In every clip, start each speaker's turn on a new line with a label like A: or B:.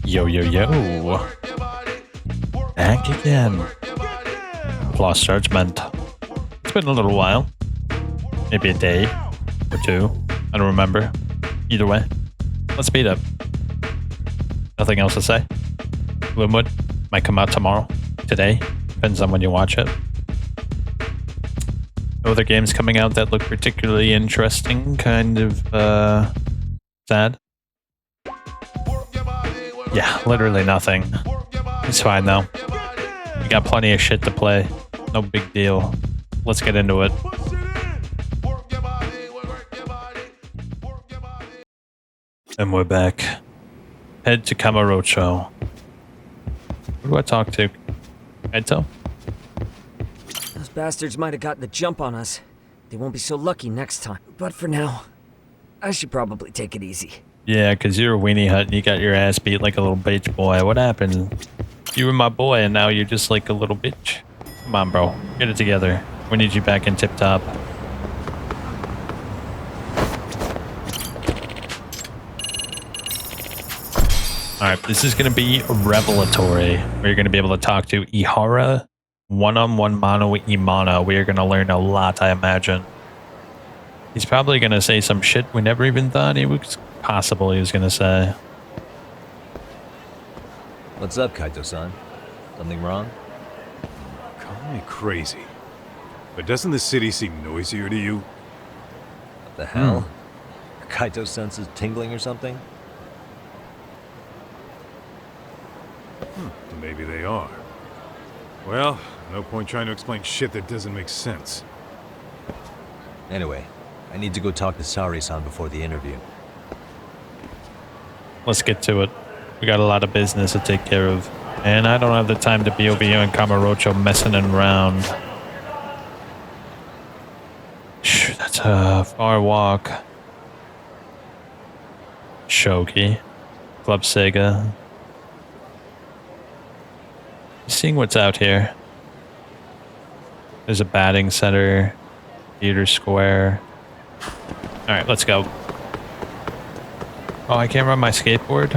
A: Yo, yo, yo. Back again. Lost Judgement. It's been a little while. Maybe a day or two. I don't remember. Either way. Let's speed up. Nothing else to say. Gloomwood might come out tomorrow. Today. Depends on when you watch it. No other games coming out that look particularly interesting. Kind of, sad. Yeah, literally nothing. It's fine though. We got plenty of shit to play. No big deal. Let's get into it. And we're back. Head to Kamurocho. Who do I talk to? Ento?
B: Those bastards might have gotten the jump on us. They won't be so lucky next time. But for now, I should probably take it easy.
A: Yeah, because you're a weenie hut and you got your ass beat like a little bitch boy. What happened? You were my boy and now you're just like a little bitch. Come on, bro. Get it together. We need you back in tip-top. Alright, this is going to be revelatory. We're going to be able to talk to Ehara, one-on-one mono imano. We are going to learn a lot, I imagine. He's probably going to say some shit we never even thought he was possible he was going to say.
C: What's up, Kaito-san? Something wrong?
D: Call me crazy, but doesn't the city seem noisier to you?
C: What the hell? Kaito senses tingling or something?
D: Maybe they are. Well, no point trying to explain shit that doesn't make sense.
C: Anyway, I need to go talk to Sari-san before the interview.
A: Let's get to it. We got a lot of business to take care of. And I don't have the time to be over here in Kamurocho messing around. Shh, that's a far walk. Shogi. Club Sega. Seeing what's out here. There's a batting center. Theater Square. Alright, let's go. Oh, I can't run my skateboard?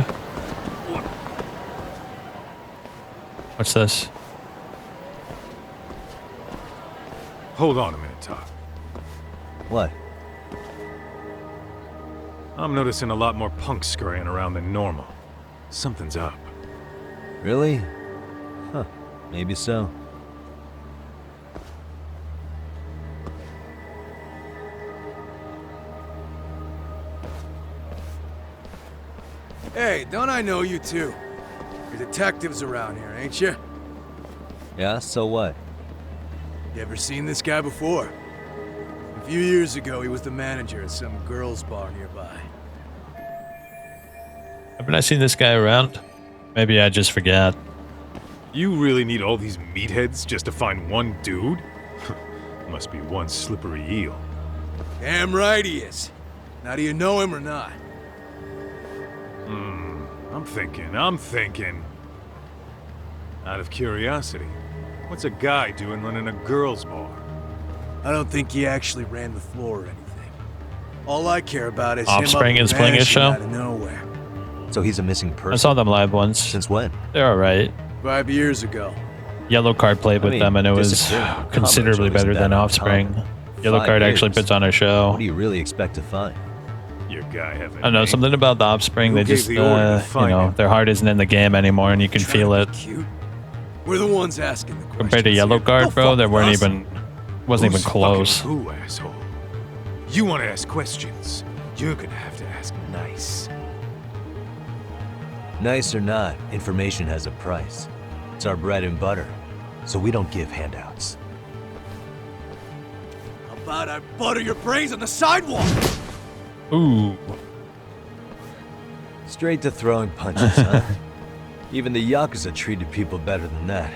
A: What's this?
D: Hold on a minute, Todd.
C: What?
D: I'm noticing a lot more punks scurrying around than normal. Something's up.
C: Really? Huh. Maybe so.
E: Hey, don't I know you two? You're detectives around here, ain't you?
C: Yeah, so what?
E: You ever seen this guy before? A few years ago, he was the manager at some girls' bar nearby.
A: Haven't I seen this guy around? Maybe I just forgot.
D: You really need all these meatheads just to find one dude? Must be one slippery eel.
E: Damn right he is. Now, do you know him or not?
D: I'm thinking. Out of curiosity, what's a guy doing running a girls' bar?
E: I don't think he actually ran the floor or anything. All I care about is
A: Offspring
E: him
A: is playing his show?
E: out of nowhere.
C: So he's a missing person?
A: I saw them live once.
C: Since when?
A: They're alright.
E: 5 years ago.
A: Yellow Card played with them and it was
C: disappearing from
A: considerably
C: Kamurocho is
A: better than
C: bad
A: Offspring.
C: common.
A: Yellow
C: 5
A: Card actually
C: years.
A: puts on a show.
C: What do you really expect to find?
D: Your guy having.
A: I don't know, something about the Offspring,
D: Who
A: they
D: gave
A: just,
D: the order to
A: you
D: find
A: know,
D: him?
A: their heart isn't in the game anymore and you can
E: Trying
A: feel
E: to
A: it.
E: be cute? We're the ones asking the questions.
A: Compared to Yellow
E: here.
A: Card,
E: Don't
A: bro,
E: fuck
A: they
E: with
A: weren't
E: us.
A: even, wasn't even
D: Who's
A: close.
D: fucking who, asshole? You want to ask questions? You're gonna have to ask nice.
C: Nice or not, information has a price. It's our bread and butter, so we don't give handouts.
E: How about I butter your brains on the sidewalk?
A: Ooh.
C: Straight to throwing punches, huh? Even the Yakuza treated people better than that.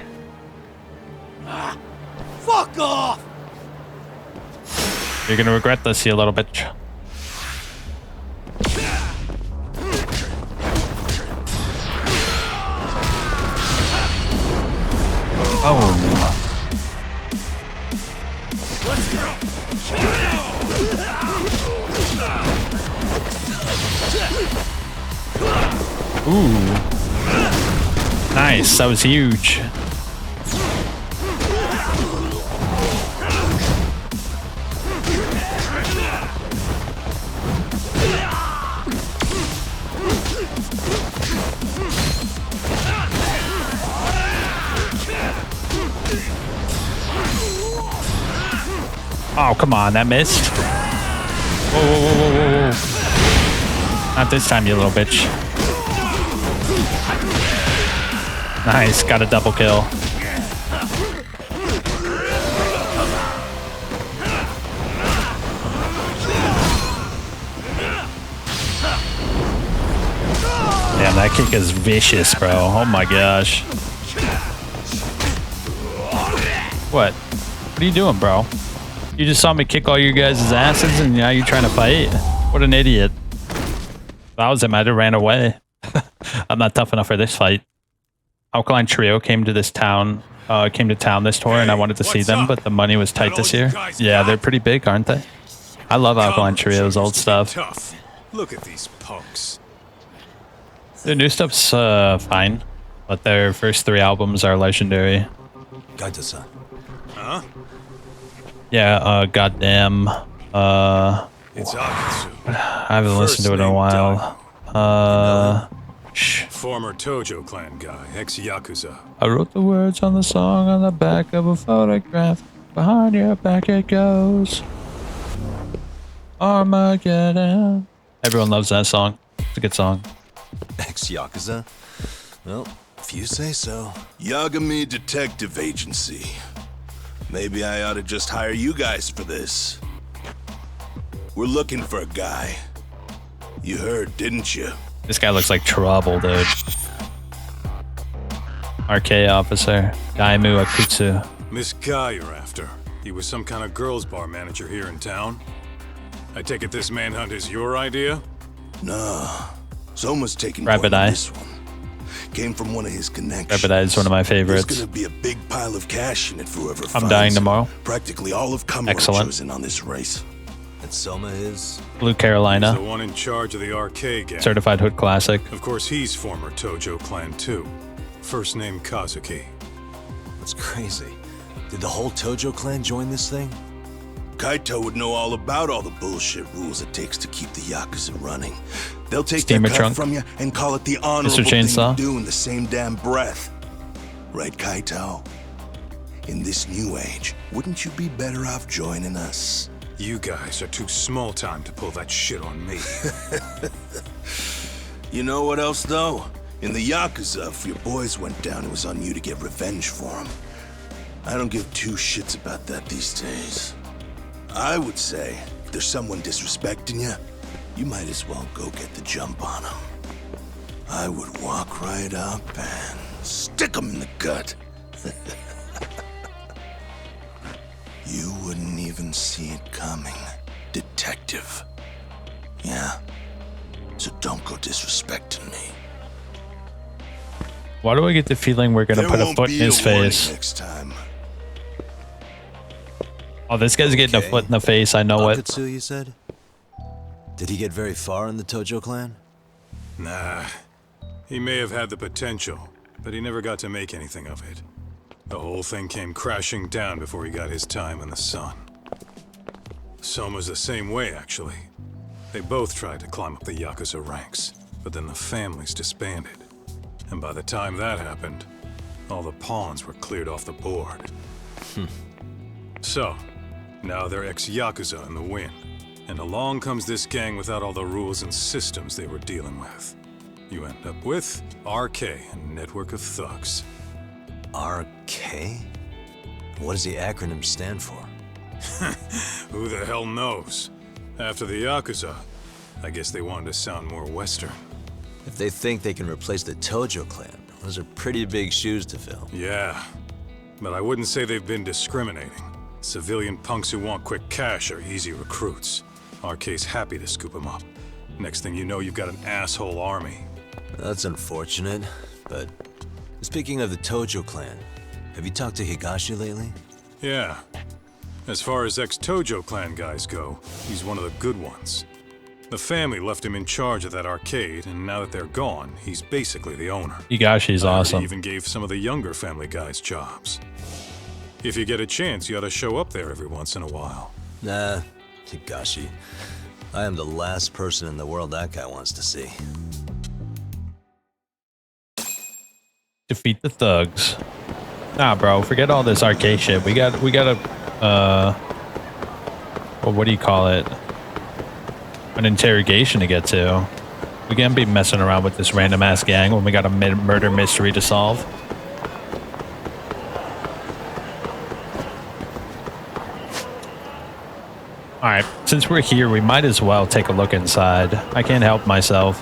E: Fuck off!
A: You're gonna regret this, you little bitch. Oh. Ooh. Nice, that was huge. Oh, come on, that missed. Whoa, whoa, whoa, whoa, whoa, whoa. Not this time, you little bitch. Nice, got a double kill. Damn, that kick is vicious, bro. Oh my gosh. What? What are you doing, bro? You just saw me kick all you guys' asses and now you're trying to fight? What an idiot. If I was him, I'd have ran away. I'm not tough enough for this fight. Alkaline Trio came to this town, came to town this tour, and I wanted to see them, but the money was tight this year. Yeah, they're pretty big, aren't they? I love Alkaline Trio's old stuff.
D: Tough. Look at these punks.
A: Their new stuff's fine, but their first 3 albums are legendary.
C: Gaita-san.
D: Huh?
A: Yeah, goddamn.
D: It's Akatsu.
A: I haven't listened to it in a while.
D: Former Tojo clan guy, ex-Yakuza.
A: I wrote the words on the song on the back of a photograph. Behind your back it goes. Armageddon. Everyone loves that song. It's a good song.
C: Ex-Yakuza? Well, if you say so.
F: Yagami Detective Agency. Maybe I ought to just hire you guys for this. We're looking for a guy. You heard, didn't you?
A: This guy looks like trouble, dude. RK officer, Daimu Akutsu.
D: This guy you're after. He was some kind of girls' bar manager here in town. I take it this manhunt is your idea?
F: Nah. Soma's taking
A: Rabbit
F: point on
A: Eye.
F: this one. Came from one of his connections.
A: Rabbit Eye is one of my favorites.
F: There's gonna be a big pile of cash in it for whoever
A: I'm dying tomorrow.
F: Practically all of Kamura
A: Excellent.
F: chosen on this race.
C: And Soma is?
A: Blue
D: He's the
A: Carolina,
D: one in charge of the arcade gang.
A: certified hood classic.
D: Of course, he's former Tojo clan too. First name Kazuki.
C: That's crazy. Did the whole Tojo clan join this thing?
F: Kaito would know all about all the bullshit rules it takes to keep the Yakuza running. They'll take
A: Steamer
F: their cut
A: trunk.
F: from you and call it the honorable thing
A: Chainsaw.
F: to do in the same damn breath. Right, Kaito? In this new age, wouldn't you be better off joining us?
D: You guys are too small time to pull that shit on me.
F: You know what else, though? In the Yakuza, if your boys went down, it was on you to get revenge for them. I don't give 2 shits about that these days. I would say, if there's someone disrespecting you, you might as well go get the jump on them. I would walk right up and stick them in the gut. You wouldn't even see it coming, detective. Yeah? So don't go disrespecting me.
A: Why do I get the feeling we're gonna
F: There
A: put a
F: won't
A: foot in
F: be
A: his
F: warning
A: face?
F: next time.
A: Oh, this guy's getting a
C: Okay.
A: foot in the face. I know it.
C: Akatsu, you said? Did he get very far in the Tojo clan?
D: Nah. He may have had the potential, but he never got to make anything of it. The whole thing came crashing down before he got his time in the sun. Soma's the same way, actually. They both tried to climb up the Yakuza ranks, but then the families disbanded. And by the time that happened, all the pawns were cleared off the board. So, now they're ex-Yakuza in the win. And along comes this gang without all the rules and systems they were dealing with. You end up with RK, a network of thugs.
C: RK? What does the acronym stand for?
D: Who the hell knows? After the Yakuza, I guess they wanted to sound more Western.
C: If they think they can replace the Tojo clan, those are pretty big shoes to fill.
D: Yeah, but I wouldn't say they've been discriminating. Civilian punks who want quick cash are easy recruits. RK's happy to scoop them up. Next thing you know, you've got an asshole army.
C: That's unfortunate, but speaking of the Tojo clan, have you talked to Higashi lately?
D: Yeah. As far as ex-Tojo clan guys go, he's one of the good ones. The family left him in charge of that arcade, and now that they're gone, he's basically the owner.
A: Higashi's
D: I heard
A: awesome.
D: He even gave some of the younger family guys jobs. If you get a chance, you ought to show up there every once in a while.
C: Nah, Higashi. I am the last person in the world that guy wants to see.
A: Defeat the thugs. Nah, bro, forget all this arcade shit. We gotta, well, what do you call it? An interrogation to get to. We can't be messing around with this random ass gang when we got a murder mystery to solve. Alright, since we're here, we might as well take a look inside. I can't help myself.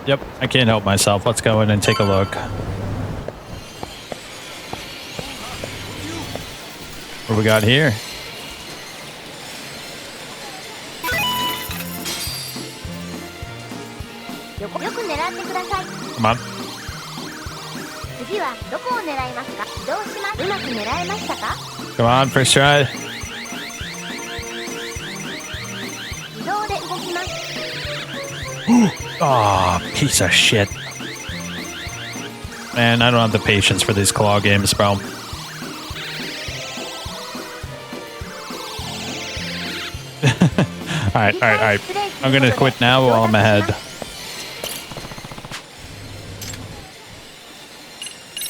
A: Yep, I can't help myself. Let's go in and take a look. What we got here? Come on. Come on, first try. Oh, piece of shit. Man, I don't have the patience for these claw games, bro. Alright. I'm gonna quit now while I'm ahead.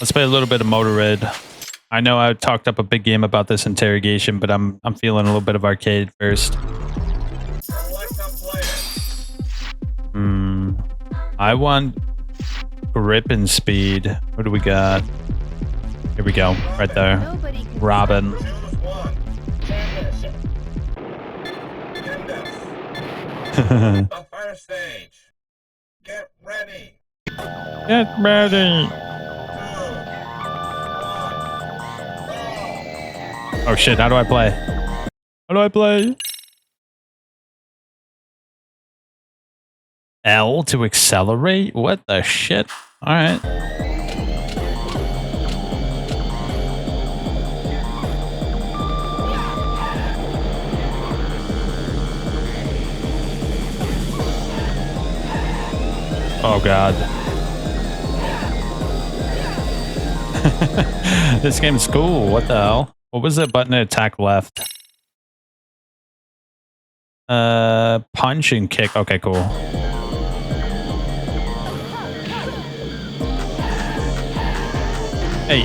A: Let's play a little bit of Motorhead. I know I talked up a big game about this interrogation, but I'm feeling a little bit of arcade first. I want grip and speed. What do we got? Here we go. Right there. Robin.
G: The first stage. Get ready.
A: Get ready. Oh shit, how do I play? How do I play? L to accelerate? What the shit? Alright. Oh god. This game's cool. What the hell? What was the button to attack left? Punch and kick. Okay, cool. Hey,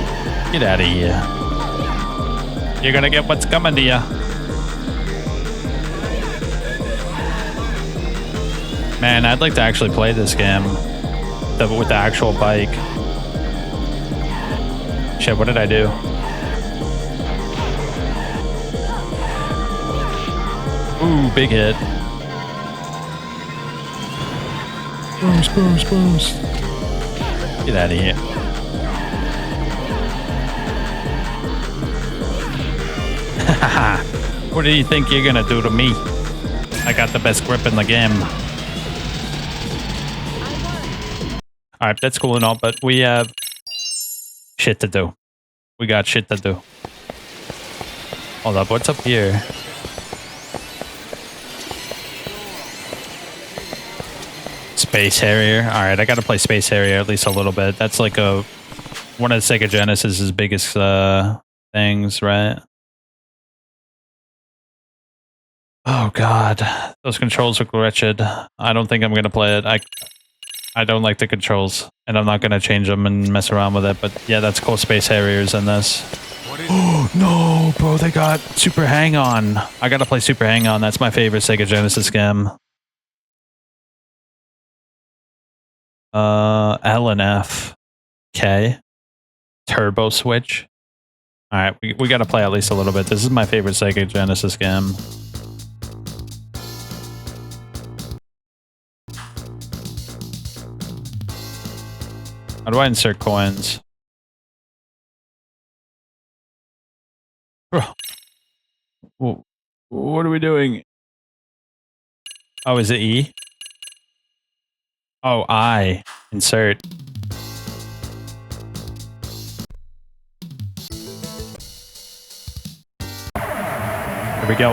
A: get out of here. You're gonna get what's coming to you. Man, I'd like to actually play this game with the actual bike. Shit, what did I do? Ooh, big hit. Boost. Get out of here. What do you think you're gonna do to me? I got the best grip in the game. Alright, that's cool and all, but we have shit to do. We got shit to do. Hold up, what's up here? Space Harrier. Alright, I gotta play Space Harrier at least a little bit. That's like one of the Sega Genesis's biggest things, right? Oh god, those controls look wretched. I don't think I'm gonna play it. I don't like the controls, and I'm not gonna change them and mess around with it. But yeah, that's cool. Space Harriers in this. Oh no, bro! They got Super Hang On. I gotta play Super Hang On. That's my favorite Sega Genesis game. L and F, K, Turbo Switch. All right, we gotta play at least a little bit. This is my favorite Sega Genesis game. How do I insert coins? Bro. What are we doing? Oh, is it E? Oh, I. Insert. Here we go.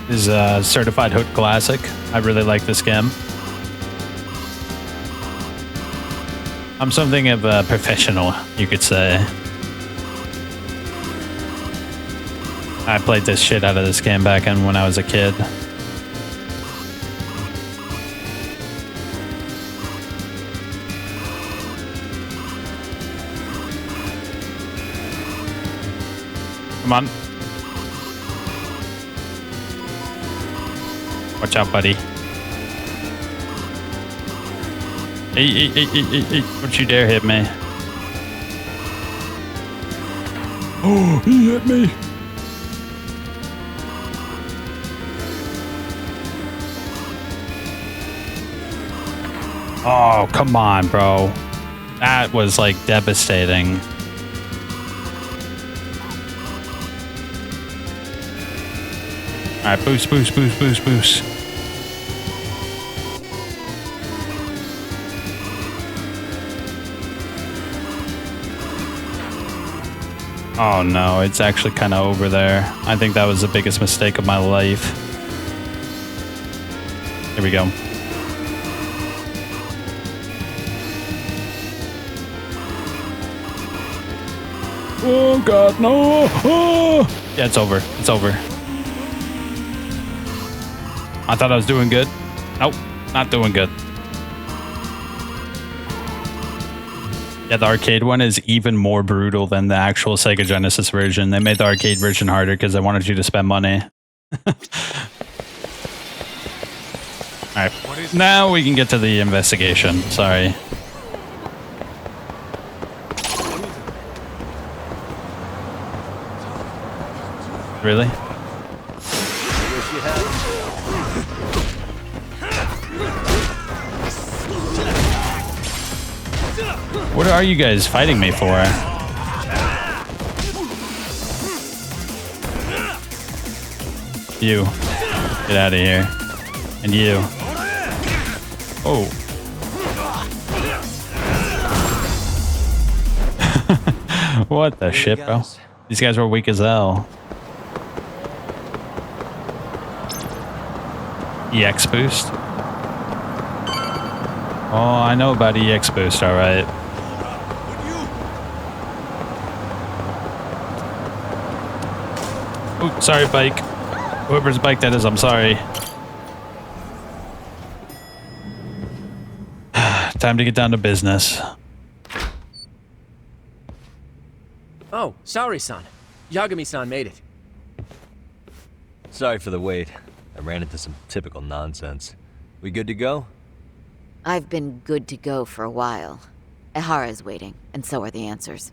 A: is a certified hood classic. I really like this game. I'm something of a professional, you could say. I played this shit out of this game back when I was a kid. Come on. Watch out, buddy. Hey. Don't you dare hit me. Oh, he hit me. Oh, come on, bro. That was like devastating. All right, boost. Oh no, it's actually kind of over there. I think that was the biggest mistake of my life. Here we go. Oh god, no! Oh! Yeah, it's over. It's over. I thought I was doing good. Nope, not doing good. Yeah, the arcade one is even more brutal than the actual Sega Genesis version. They made the arcade version harder because they wanted you to spend money. Alright, now we can get to the investigation. Sorry. Really? What are you guys fighting me for? You. Get out of here. And you. Oh. What the shit, bro? These guys were weak as hell. EX boost? Oh, I know about EX boost, alright. Ooh, sorry, bike. Whoever's bike that is, I'm sorry. Time to get down to business.
H: Oh, sorry, son. Yagami-san made it.
I: Sorry for the wait. I ran into some typical nonsense. We good to go?
J: I've been good to go for a while. Ehara's waiting, and so are the answers.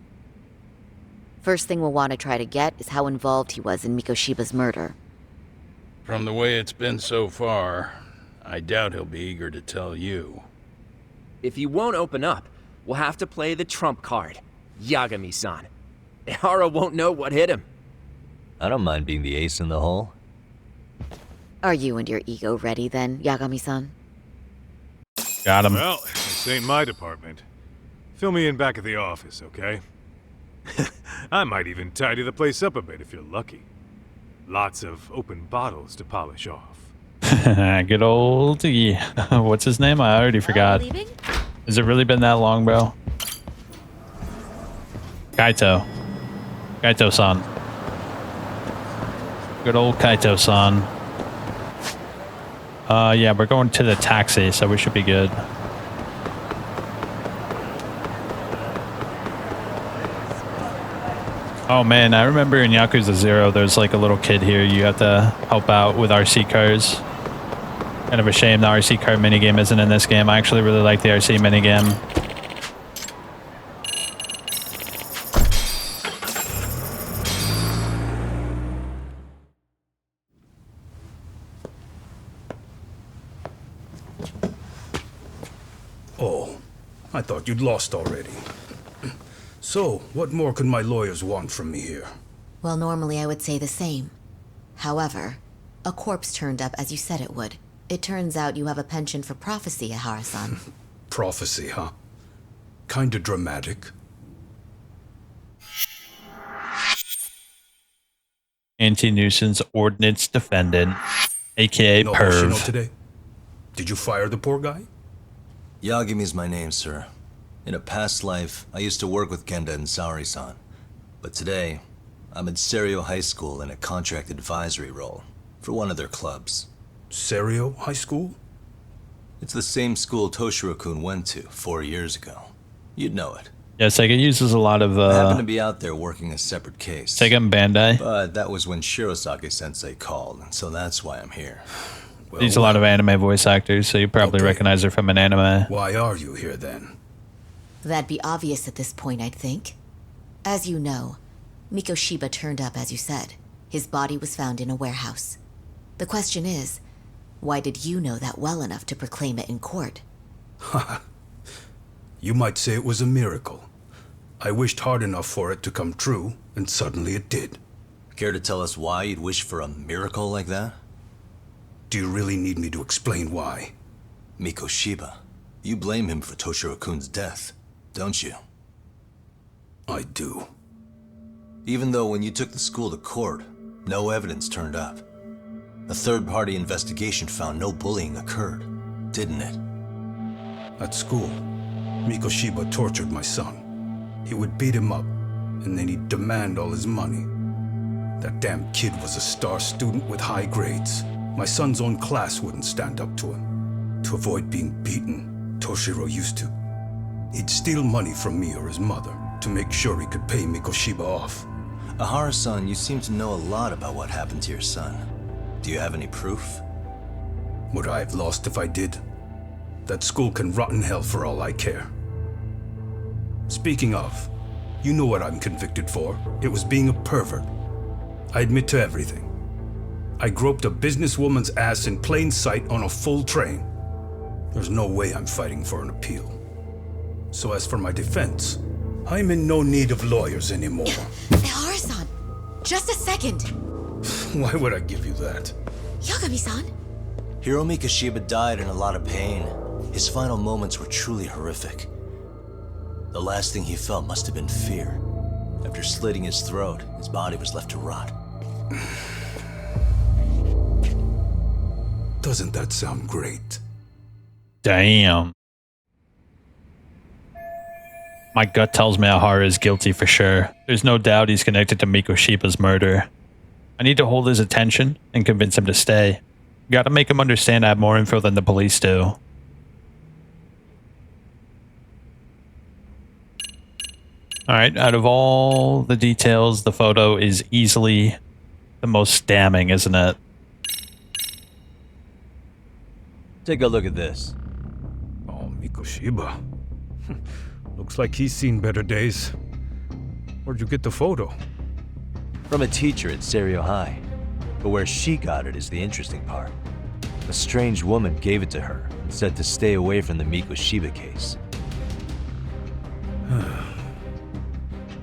J: First thing we'll want to try to get is how involved he was in Mikoshiba's murder.
K: From the way it's been so far, I doubt he'll be eager to tell you.
H: If he won't open up, we'll have to play the trump card. Yagami-san. Ehara won't know what hit him.
I: I don't mind being the ace in the hole.
J: Are you and your ego ready then, Yagami-san?
A: Got him.
D: Well, this ain't my department. Fill me in back at the office, okay? I might even tidy the place up a bit if you're lucky. Lots of open bottles to polish off.
A: Good old... What's his name? I already forgot. Has it really been that long, bro? Kaito. Kaito-san. Good old Kaito-san. Yeah, we're going to the taxi, so we should be good. Oh man, I remember in Yakuza 0, there's like a little kid here you have to help out with RC cars. Kind of a shame the RC car minigame isn't in this game. I actually really like the RC minigame.
L: Oh, I thought you'd lost already. So, what more could my lawyers want from me here?
J: Well, normally I would say the same. However, a corpse turned up as you said it would. It turns out you have a penchant for prophecy, Ehara-san.
L: Prophecy, huh? Kinda dramatic.
A: Anti-nuisance ordinance defendant, aka
L: No Hoshino
A: perv.
L: today? Did you fire the poor guy?
C: Yagami's my name, sir. In a past life, I used to work with Genda and Saori-san. But today, I'm at Serio High School in a contract advisory role for one of their clubs.
L: Serio High School?
C: It's the same school Toshiro-kun went to 4 years ago. You'd know it.
A: Yeah, Sega uses a lot of
C: I happened to be out there working a separate case.
A: Sega and Bandai.
C: But that was when Shirosake-sensei called, and so that's why I'm here.
L: Well,
A: Use a lot of anime voice actors, so you probably recognize her from an anime.
L: Why are you here then?
J: That'd be obvious at this point, I'd think. As you know, Mikoshiba turned up as you said. His body was found in a warehouse. The question is, why did you know that well enough to proclaim it in court?
L: You might say it was a miracle. I wished hard enough for it to come true, and suddenly it did.
C: Care to tell us why you'd wish for a miracle like that?
L: Do you really need me to explain why?
C: Mikoshiba. You blame him for Toshiro-kun's death, don't you?
L: I do.
C: Even though when you took the school to court, no evidence turned up. A third-party investigation found no bullying occurred, didn't it?
L: At school, Mikoshiba tortured my son. He would beat him up, and then he'd demand all his money. That damn kid was a star student with high grades. My son's own class wouldn't stand up to him. To avoid being beaten, Toshiro used to. He'd steal money from me or his mother to make sure he could pay Mikoshiba off.
C: Ehara-san, you seem to know a lot about what happened to your son. Do you have any proof?
L: Would I have lost if I did? That school can rot in hell for all I care. Speaking of, you know what I'm convicted for. It was being a pervert. I admit to everything. I groped a businesswoman's ass in plain sight on a full train. There's no way I'm fighting for an appeal. So as for my defense, I'm in no need of lawyers anymore.
J: Ehara-san, just a second.
L: Why would I give you that?
J: Yagami-san.
C: Hiro Mikoshiba died in a lot of pain. His final moments were truly horrific. The last thing he felt must have been fear. After slitting his throat, his body was left to rot.
L: Doesn't that sound great?
A: Damn. My gut tells me Ehara is guilty for sure. There's no doubt he's connected to Mikoshiba's murder. I need to hold his attention and convince him to stay. Gotta make him understand I have more info than the police do. Alright, out of all the details, the photo is easily the most damning, isn't it?
I: Take a look at this.
L: Oh, Mikoshiba. Looks like he's seen better days. Where'd you get the photo?
I: From a teacher at Serio High. But where she got it is the interesting part. A strange woman gave it to her and said to stay away from the Mikoshiba case.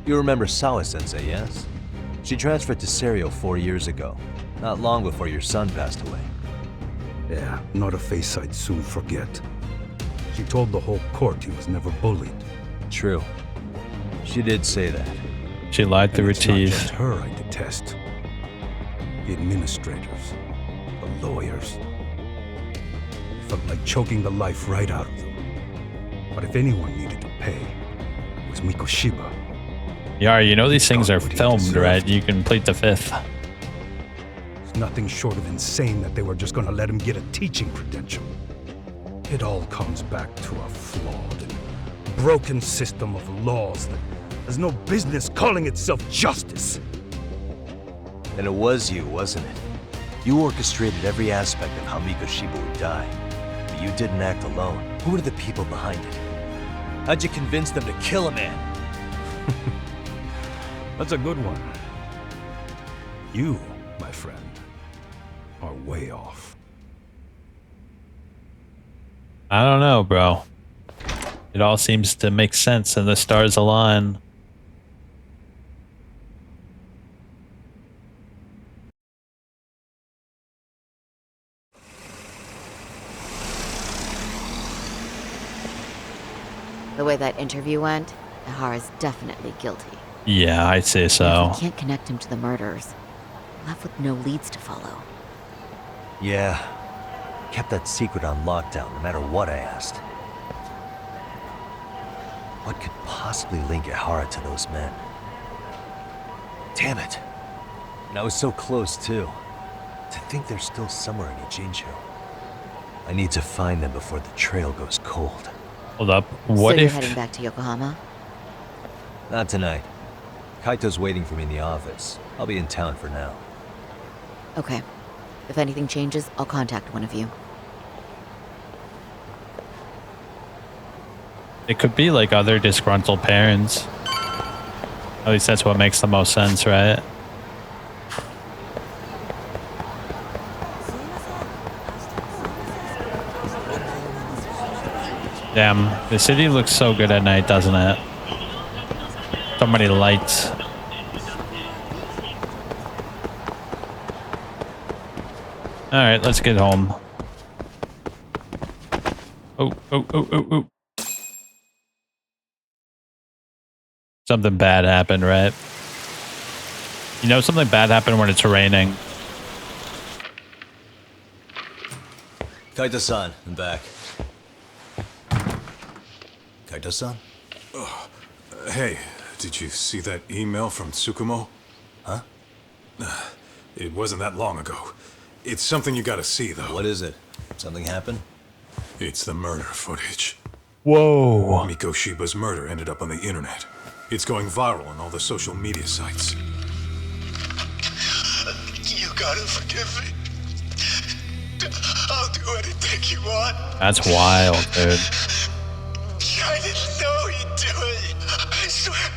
I: You remember Sawa-sensei, yes? She transferred to Serio 4 years ago, not long before your son passed away.
L: Yeah, not a face I'd soon forget. She told the whole court he was never bullied.
I: True. She did say that.
A: She lied through her
L: It's not
A: teeth.
L: just her I detest. The administrators, the lawyers. It felt like choking the life right out of them. But if anyone needed to pay, it was Mikoshiba.
A: Yara, you know these things are filmed, right? You can plead the fifth.
L: It's nothing short of insane that they were just gonna let him get a teaching credential. It all comes back to a flawed and broken system of laws that has no business calling itself justice.
I: And it was you, wasn't it? You orchestrated every aspect of how Mikoshiba would die. But you didn't act alone. Who were the people behind it? How'd you convince them to kill a man?
L: That's a good one. You, my friend, are way off.
A: I don't know, bro. It all seems to make sense and the stars align.
J: The way that interview went, Ehara's definitely guilty.
A: Yeah, I'd say so.
J: We can't connect him to the murderers. Left with no leads to follow.
I: Yeah. Kept that secret on lockdown, no matter what I asked. What could possibly link Ehara to those men? Damn it. And I was so close, too. To think they're still somewhere in Ijincho. I need to find them before the trail goes cold.
A: Hold up. What
J: so you're
A: if...
J: heading back to Yokohama?
I: Not tonight. Kaito's waiting for me in the office. I'll be in town for now.
J: Okay. If anything changes, I'll contact one of you.
A: It could be like other disgruntled parents. At least that's what makes the most sense, right? Damn, the city looks so good at night, doesn't it? So many lights. Alright, let's get home. Oh. Something bad happened, right? You know something bad happened when it's raining.
C: Kaito-san, I'm back. Kaito-san?
D: Hey, did you see that email from Tsukumo?
C: Huh?
D: It wasn't that long ago. It's something you gotta see, though.
C: What is it? Something happened?
D: It's the murder footage.
A: Whoa.
D: Mikoshiba's murder ended up on the internet. It's going viral on all the social media sites.
F: You gotta forgive me. I'll do anything you want.
A: That's wild, dude.
F: I didn't know he'd do it. I swear.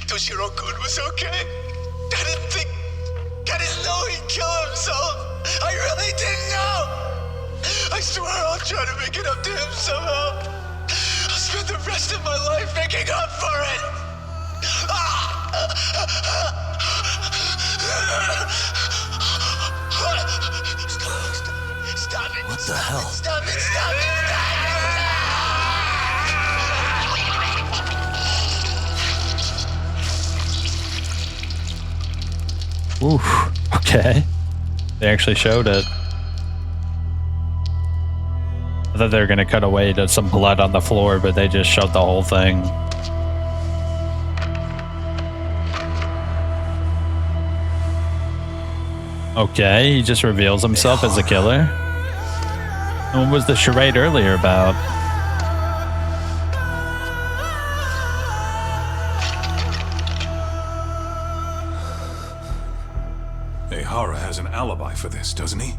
F: Toshiro-kun was okay. I didn't know he'd kill himself. I really didn't know. I swear I'll try to make it up to him somehow. I'll spend the rest of my life making up for it. Stop it.
C: What the hell?
F: Stop it.
A: Oof. Okay. They actually showed it. I thought they were gonna cut away to some blood on the floor, but they just showed the whole thing. Okay, he just reveals himself as a killer. And what was the charade earlier about?
D: Ehara has an alibi for this, doesn't he?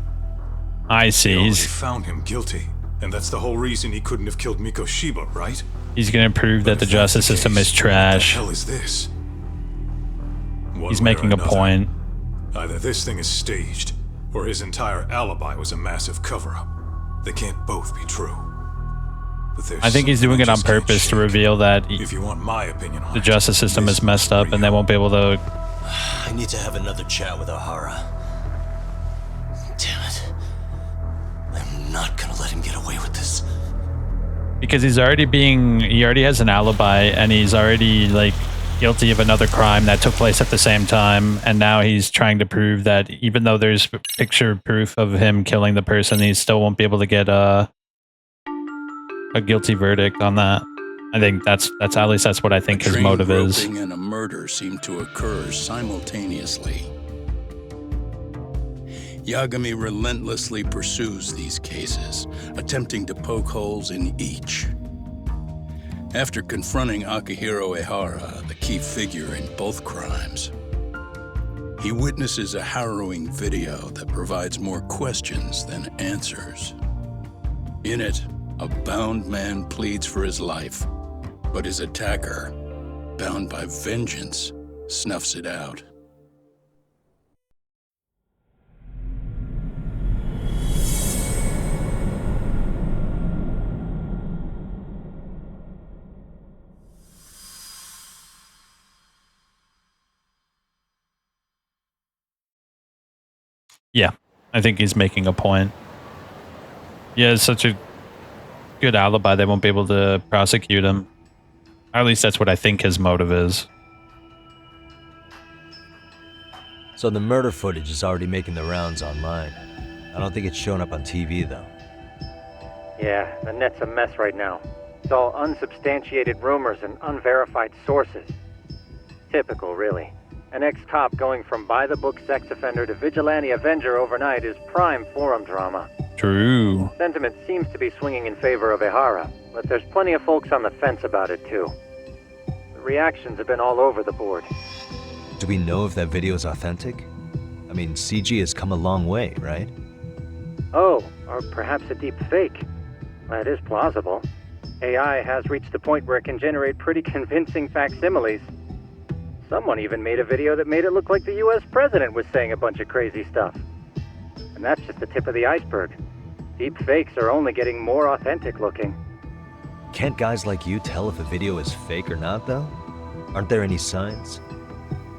A: I see.
D: They already found him guilty, and that's the whole reason he couldn't have killed Mikoshiba, right?
A: He's gonna prove that the justice system is trash.
D: What the hell is this?
A: He's making a point.
D: Either this thing is staged, or his entire alibi was a massive cover-up. They can't both be true. But
A: I think he's doing it on purpose to reveal that
D: if you want my opinion on
A: the justice system is messed up and they won't be able to...
C: I need to have another chat with Ehara. Damn it. I'm not gonna let him get away with this.
A: Because he already has an alibi and he's already like guilty of another crime that took place at the same time, and now he's trying to prove that even though there's picture proof of him killing the person, he still won't be able to get a guilty verdict on that. I think that's at least that's what I think his motive is.
K: A train groping and a murder seem to occur simultaneously. Yagami relentlessly pursues these cases, attempting to poke holes in each. After confronting Akihiro Ehara, the key figure in both crimes, he witnesses a harrowing video that provides more questions than answers. In it, a bound man pleads for his life, but his attacker, bound by vengeance, snuffs it out.
A: Yeah, I think he's making a point. Yeah, it's such a good alibi, they won't be able to prosecute him. Or at least that's what I think his motive is.
I: So the murder footage is already making the rounds online. I don't think it's showing up on TV, though.
M: Yeah, the net's a mess right now. It's all unsubstantiated rumors and unverified sources. Typical, really. An ex-cop going from by-the-book sex offender to vigilante avenger overnight is prime forum drama.
A: True.
M: Sentiment seems to be swinging in favor of Ehara, but there's plenty of folks on the fence about it, too. The reactions have been all over the board.
I: Do we know if that video is authentic? I mean, CG has come a long way, right?
M: Oh, or perhaps a deep fake. That is plausible. AI has reached the point where it can generate pretty convincing facsimiles. Someone even made a video that made it look like the US president was saying a bunch of crazy stuff. And that's just the tip of the iceberg. Deep fakes are only getting more authentic looking.
I: Can't guys like you tell if a video is fake or not, though? Aren't there any signs?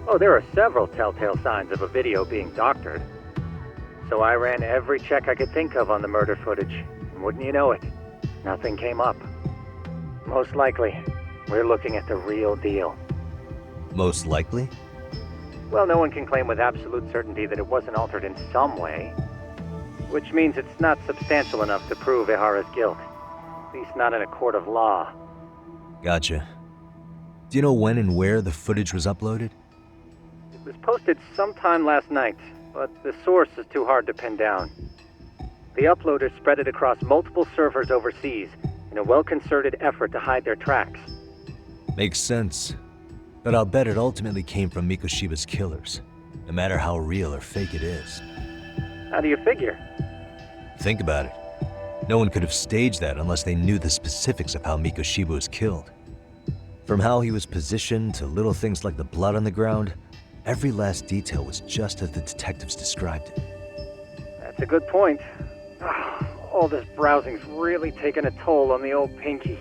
M: Oh, there are several telltale signs of a video being doctored. So I ran every check I could think of on the murder footage, and wouldn't you know it, nothing came up. Most likely, we're looking at the real deal.
I: Most likely?
M: Well, no one can claim with absolute certainty that it wasn't altered in some way. Which means it's not substantial enough to prove Ehara's guilt. At least not in a court of law.
I: Gotcha. Do you know when and where the footage was uploaded?
M: It was posted sometime last night, but the source is too hard to pin down. The uploaders spread it across multiple servers overseas in a well-concerted effort to hide their tracks.
I: Makes sense. But I'll bet it ultimately came from Mikoshiba's killers, no matter how real or fake it is.
M: How do you figure?
I: Think about it. No one could have staged that unless they knew the specifics of how Mikoshiba was killed. From how he was positioned to little things like the blood on the ground, every last detail was just as the detectives described it.
M: That's a good point. All this browsing's really taken a toll on the old pinky.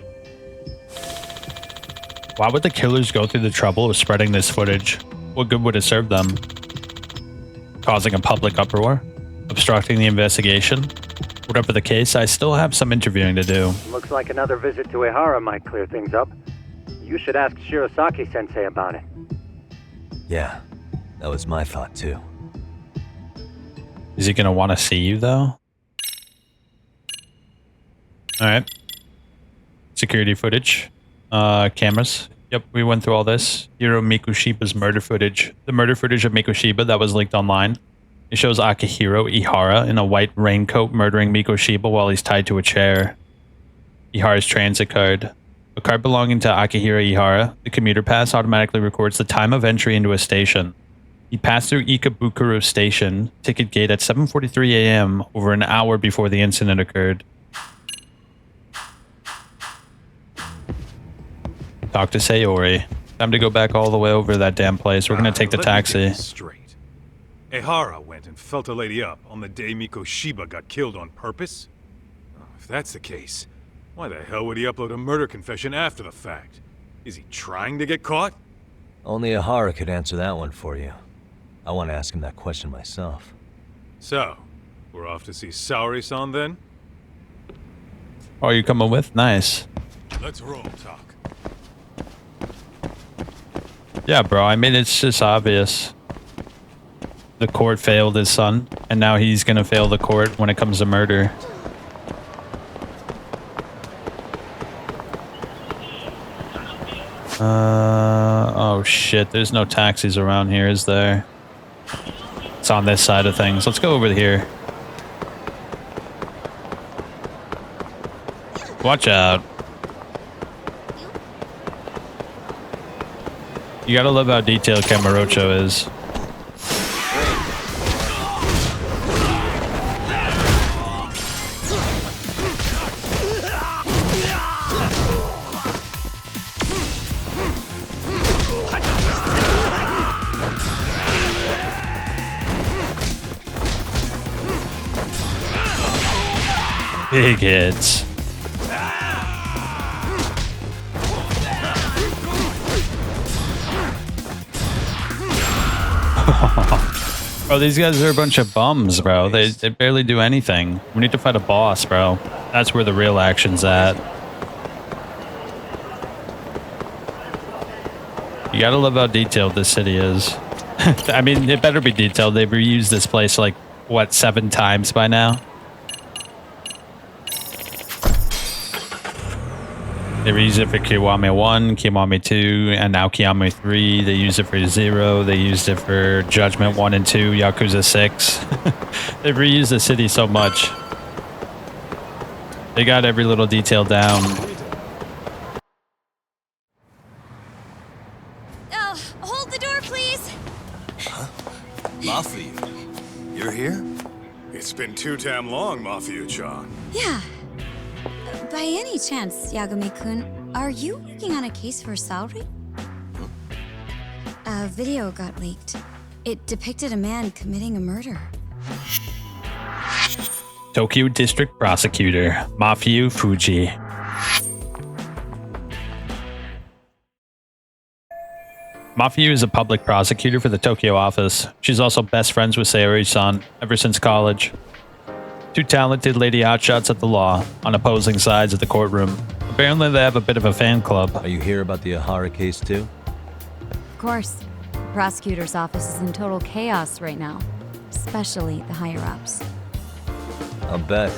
A: Why would the killers go through the trouble of spreading this footage? What good would it serve them? Causing a public uproar? Obstructing the investigation? Whatever the case, I still have some interviewing to do.
M: Looks like another visit to Ehara might clear things up. You should ask Shirosaki-sensei about it.
I: Yeah, that was my thought too.
A: Is he gonna want to see you though? Alright. Security footage. Cameras. Yep, we went through all this. Hiro Mikoshiba's murder footage. The murder footage of Mikoshiba that was leaked online. It shows Akihiro Ehara in a white raincoat murdering Mikoshiba while he's tied to a chair. Ehara's transit card. A card belonging to Akihiro Ehara. The commuter pass automatically records the time of entry into a station. He passed through Ikebukuro Station, ticket gate at 7:43 a.m. over an hour before the incident occurred. Talk to Sayori. Time to go back all the way over to that damn place. We're gonna take the taxi.
D: Straight. Ehara went and felt a lady up on the day Mikoshiba got killed on purpose? Oh, if that's the case, why the hell would he upload a murder confession after the fact? Is he trying to get caught?
I: Only Ehara could answer that one for you. I want to ask him that question myself.
D: So, we're off to see Saori-san then?
A: Oh, you coming with? Nice.
D: Let's roll, Talk.
A: Yeah, bro. I mean, it's just obvious. The court failed his son, and now he's gonna fail the court when it comes to murder. Oh shit, there's no taxis around here, is there? It's on this side of things. Let's go over here. Watch out. You gotta love how detailed Kamurocho is. Big hits. Bro, these guys are a bunch of bums, bro. They barely do anything. We need to fight a boss, bro. That's where the real action's at. You gotta love how detailed this city is. I mean, it better be detailed. They've reused this place like, what, 7 times by now? They reused it for Kiwami 1, Kiwami 2, and now Kiwami 3. They used it for 0. They used it for Judgment 1 and 2, Yakuza 6. They've reused the city so much. They got every little detail down.
N: Hold the door, please.
C: Huh? Mafia, you're here?
D: It's been too damn long, Mafia-chan.
N: Yeah. By any chance, Yagami-kun, are you working on a case for Saori? A video got leaked. It depicted a man committing a murder.
A: Tokyo District Prosecutor, Mafio Fuji. Mafio is a public prosecutor for the Tokyo office. She's also best friends with Sayori-san ever since college. 2 talented lady hotshots at the law, on opposing sides of the courtroom. Apparently they have a bit of a fan club.
I: Are you here about the Ehara case too?
N: Of course. The prosecutor's office is in total chaos right now, especially the higher-ups.
I: I'll bet.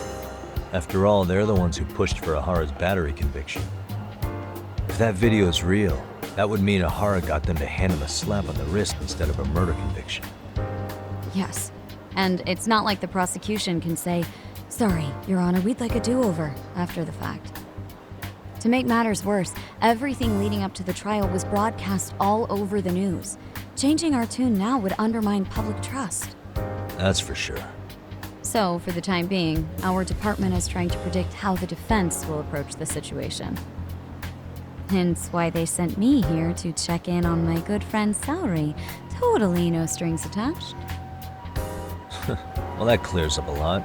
I: After all, they're the ones who pushed for Ehara's battery conviction. If that video is real, that would mean Ehara got them to hand him a slap on the wrist instead of a murder conviction.
N: Yes. And it's not like the prosecution can say, "Sorry, Your Honor, we'd like a do-over," after the fact. To make matters worse, everything leading up to the trial was broadcast all over the news. Changing our tune now would undermine public trust.
I: That's for sure.
N: So, for the time being, our department is trying to predict how the defense will approach the situation. Hence why they sent me here to check in on my good friend Saori. Totally no strings attached.
I: Well, that clears up a lot.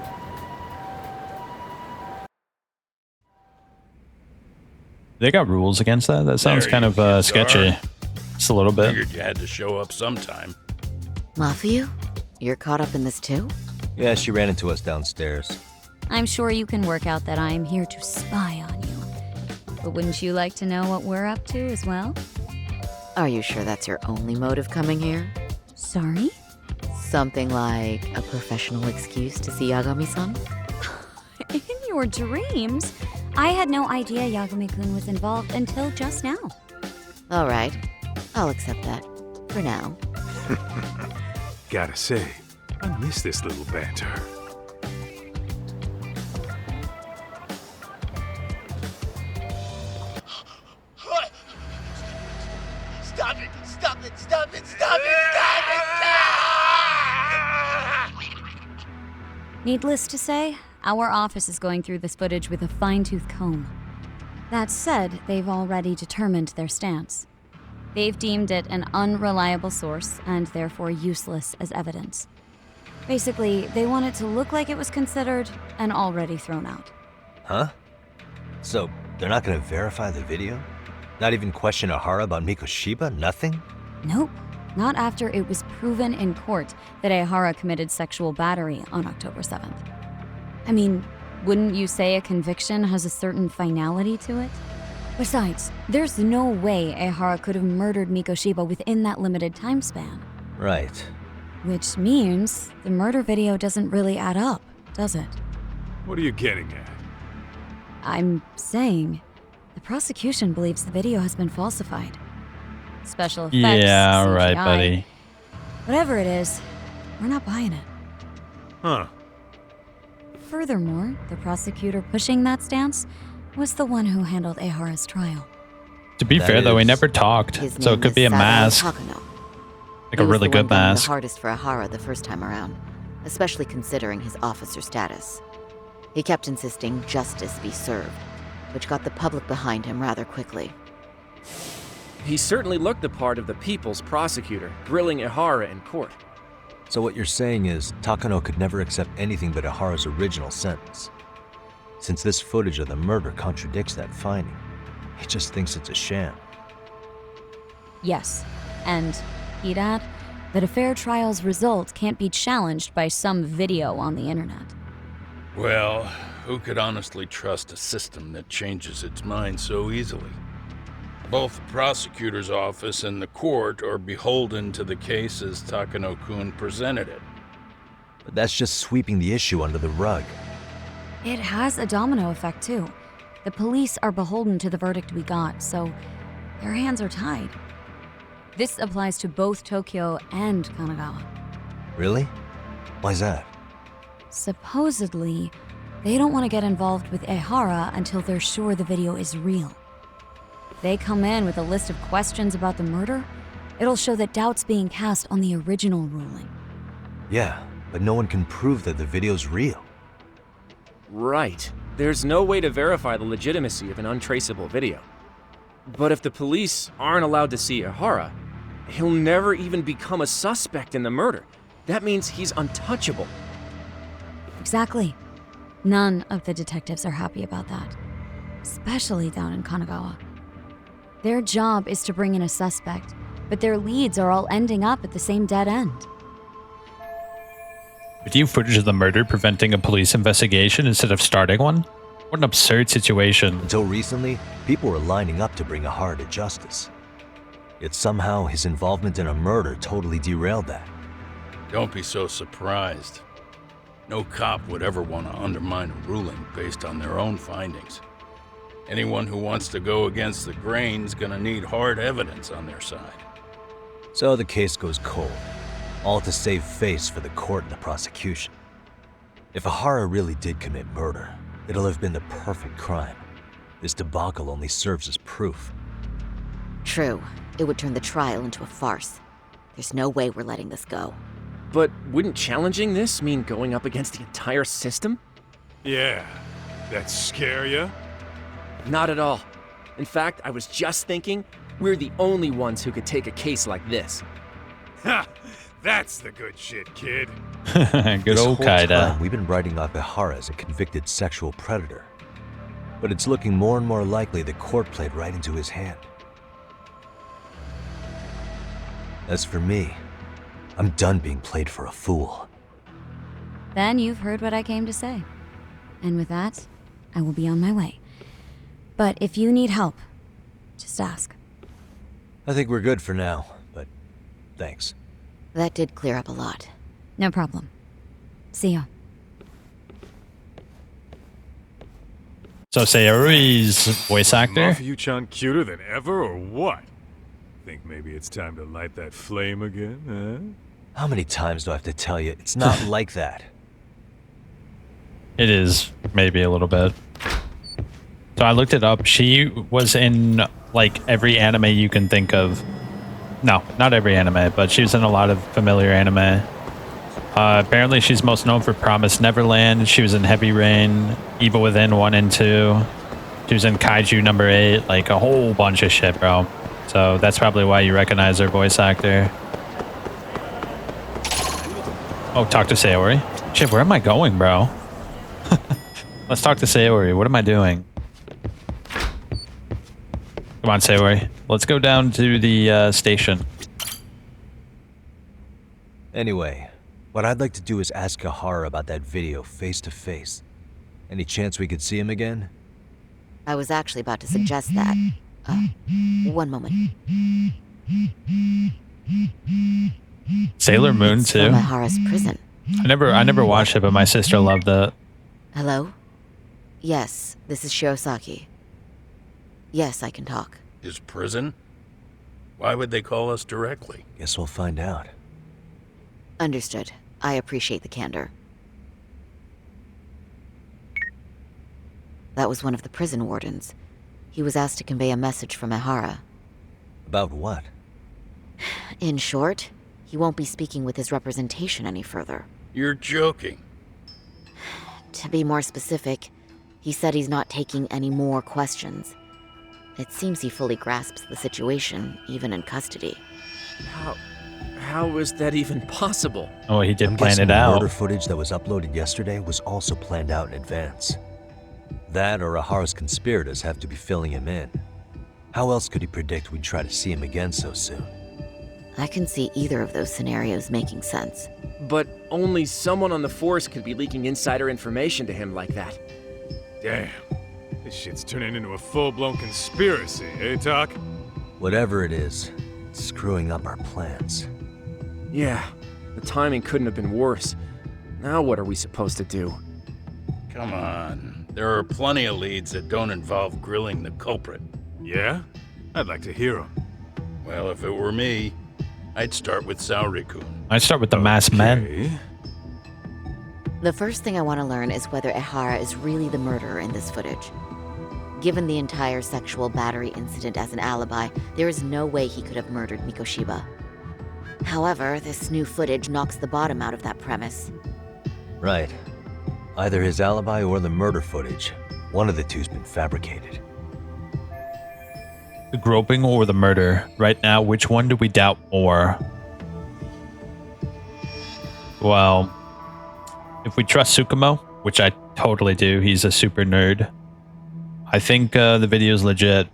A: They got rules against that? That sounds kind of sketchy. Just a little bit.
K: Figured you had to show up sometime.
J: Mafia? You're caught up in this too?
I: Yeah, she ran into us downstairs.
N: I'm sure you can work out that I'm here to spy on you. But wouldn't you like to know what we're up to as well?
J: Are you sure that's your only motive coming here?
N: Sorry?
J: Something like a professional excuse to see Yagami-san?
N: In your dreams? I had no idea Yagami-kun was involved until just now.
J: All right. I'll accept that. For now.
D: Gotta say, I miss this little banter.
F: Stop it! Stop it! Stop it! Stop it! Stop it!
N: Needless to say, our office is going through this footage with a fine-tooth comb. That said, they've already determined their stance. They've deemed it an unreliable source and therefore useless as evidence. Basically, they want it to look like it was considered and already thrown out.
I: Huh? So, they're not gonna verify the video? Not even question Ehara about Mikoshiba? Nothing?
N: Nope. Not after it was proven in court that Ehara committed sexual battery on October 7th. I mean, wouldn't you say a conviction has a certain finality to it? Besides, there's no way Ehara could have murdered Mikoshiba within that limited time span.
I: Right.
N: Which means the murder video doesn't really add up, does it?
D: What are you getting at?
N: I'm saying the prosecution believes the video has been falsified. Special effects,
A: Yeah,
N: CGI,
A: right, buddy.
N: Whatever it is, we're not buying it.
D: Huh.
N: Furthermore, the prosecutor pushing that stance was the one who handled Ehara's trial.
A: To be fair, though, he never talked, so it could be a mask. Like a really good mask.
J: The hardest for Ehara the first time around, especially considering his officer status. He kept insisting justice be served, which got the public behind him rather quickly.
H: He certainly looked the part of the people's prosecutor, grilling Ehara in court.
I: So what you're saying is, Takano could never accept anything but Ehara's original sentence. Since this footage of the murder contradicts that finding, he just thinks it's a sham.
N: Yes, and he'd add that a fair trial's result can't be challenged by some video on the internet.
K: Well, who could honestly trust a system that changes its mind so easily? Both the prosecutor's office and the court are beholden to the case as Takano-kun presented it.
I: But that's just sweeping the issue under the rug.
N: It has a domino effect, too. The police are beholden to the verdict we got, so their hands are tied. This applies to both Tokyo and Kanagawa.
I: Really? Why's that?
N: Supposedly, they don't want to get involved with Ehara until they're sure the video is real. They come in with a list of questions about the murder, it'll show that doubt's being cast on the original ruling.
I: Yeah, but no one can prove that the video's real.
H: Right. There's no way to verify the legitimacy of an untraceable video. But if the police aren't allowed to see Ehara, he'll never even become a suspect in the murder. That means he's untouchable.
N: Exactly. None of the detectives are happy about that. Especially down in Kanagawa. Their job is to bring in a suspect, but their leads are all ending up at the same dead end.
A: Video footage of the murder preventing a police investigation instead of starting one? What an absurd situation.
I: Until recently, people were lining up to bring Ehara to justice. Yet somehow his involvement in a murder totally derailed that.
K: Don't be so surprised. No cop would ever want to undermine a ruling based on their own findings. Anyone who wants to go against the grain's gonna need hard evidence on their side.
I: So the case goes cold, all to save face for the court and the prosecution. If Ehara really did commit murder, it'll have been the perfect crime. This debacle only serves as proof.
J: True. It would turn the trial into a farce. There's no way we're letting this go.
H: But wouldn't challenging this mean going up against the entire system?
D: Yeah. That scare ya?
H: Not at all. In fact, I was just thinking, we're the only ones who could take a case like this.
D: Ha! That's the good shit, kid.
A: Good
I: This
A: old
I: whole
A: Kaida.
I: time, we've been writing off Ehara as a convicted sexual predator. But it's looking more and more likely the court played right into his hand. As for me, I'm done being played for a fool.
N: Then you've heard what I came to say. And with that, I will be on my way. But if you need help, just ask.
I: I think we're good for now, but thanks.
J: That did clear up a lot.
N: No problem. See ya.
A: So Sayori's voice actor?
D: Mafia-chan cuter than ever, or what? Think maybe it's time to light that flame again,
I: How many times do I have to tell you? It's not like that.
A: It is, maybe a little bit. So I looked it up. She was in, like, every anime you can think of. No, not every anime, but she was in a lot of familiar anime. Apparently she's most known for Promised Neverland. She was in Heavy Rain, Evil Within 1 and 2. She was in Kaiju number 8, like a whole bunch of shit, bro. So that's probably why you recognize her voice actor. Oh, talk to Sayori. Shit, where am I going, bro? Let's talk to Sayori. What am I doing? Come on, Sayori. Let's go down to the station.
I: Anyway, what I'd like to do is ask Ehara about that video face to face. Any chance we could see him again?
J: I was actually about to suggest that. One moment.
A: Sailor Moon
J: It's
A: too.
J: from Ehara's prison.
A: I never watched it, but my sister loved it.
J: Hello? Yes, this is Shirosaki. Yes, I can talk.
K: His prison? Why would they call us directly?
I: Guess we'll find out.
J: Understood. I appreciate the candor. That was one of the prison wardens. He was asked to convey a message from Ehara.
I: About what?
J: In short, he won't be speaking with his representation any further.
K: You're joking.
J: To be more specific, he said he's not taking any more questions. It seems he fully grasps the situation, even in custody.
H: How is that even possible?
A: Oh, he did
I: I'm
A: plan
I: guessing
A: it
I: the
A: out.
I: murder footage that was uploaded yesterday was also planned out in advance. That or Ehara's conspirators have to be filling him in. How else could he predict we'd try to see him again so soon?
J: I can see either of those scenarios making sense.
H: But only someone on the force could be leaking insider information to him like that.
D: Damn. This shit's turning into a full-blown conspiracy, eh, Talk?
I: Whatever it is, it's screwing up our plans.
H: Yeah, the timing couldn't have been worse. Now what are we supposed to do?
K: Come on. There are plenty of leads that don't involve grilling the culprit.
D: Yeah? I'd like to hear them.
K: Well, if it were me, I'd start with Saori-kun.
A: I'd start with the masked men.
J: The first thing I want to learn is whether Ehara is really the murderer in this footage. Given the entire sexual battery incident as an alibi, there is no way he could have murdered Mikoshiba. However, this new footage knocks the bottom out of that premise.
I: Right. Either his alibi or the murder footage. One of the two's been fabricated.
A: The groping or the murder? Right now, which one do we doubt more? Well, if we trust Tsukumo, which I totally do, he's a super nerd, I think the video's legit.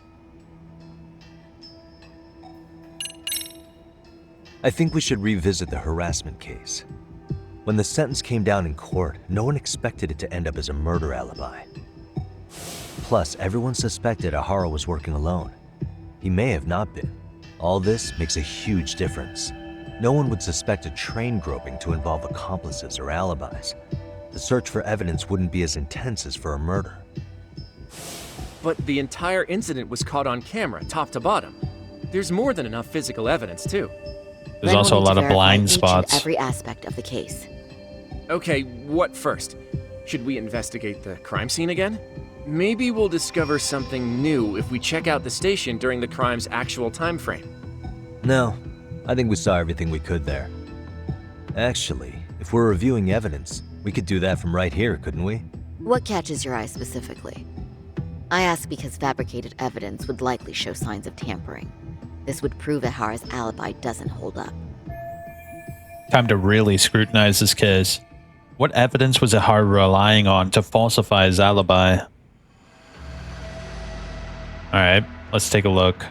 I: I think we should revisit the harassment case. When the sentence came down in court, no one expected it to end up as a murder alibi. Plus, everyone suspected Ehara was working alone. He may have not been. All this makes a huge difference. No one would suspect a train groping to involve accomplices or alibis. The search for evidence wouldn't be as intense as for a murder.
H: But the entire incident was caught on camera, top to bottom. There's more than enough physical evidence, too.
A: There's also a lot of blind spots.
J: Every aspect of the case.
H: Okay, what first? Should we investigate the crime scene again? Maybe we'll discover something new if we check out the station during the crime's actual time frame.
I: No, I think we saw everything we could there. Actually, if we're reviewing evidence, we could do that from right here, couldn't we?
J: What catches your eye specifically? I ask because fabricated evidence would likely show signs of tampering. This would prove Ehara's alibi doesn't hold up.
A: Time to really scrutinize this case. What evidence was Ehara relying on to falsify his alibi? Alright, let's take a look.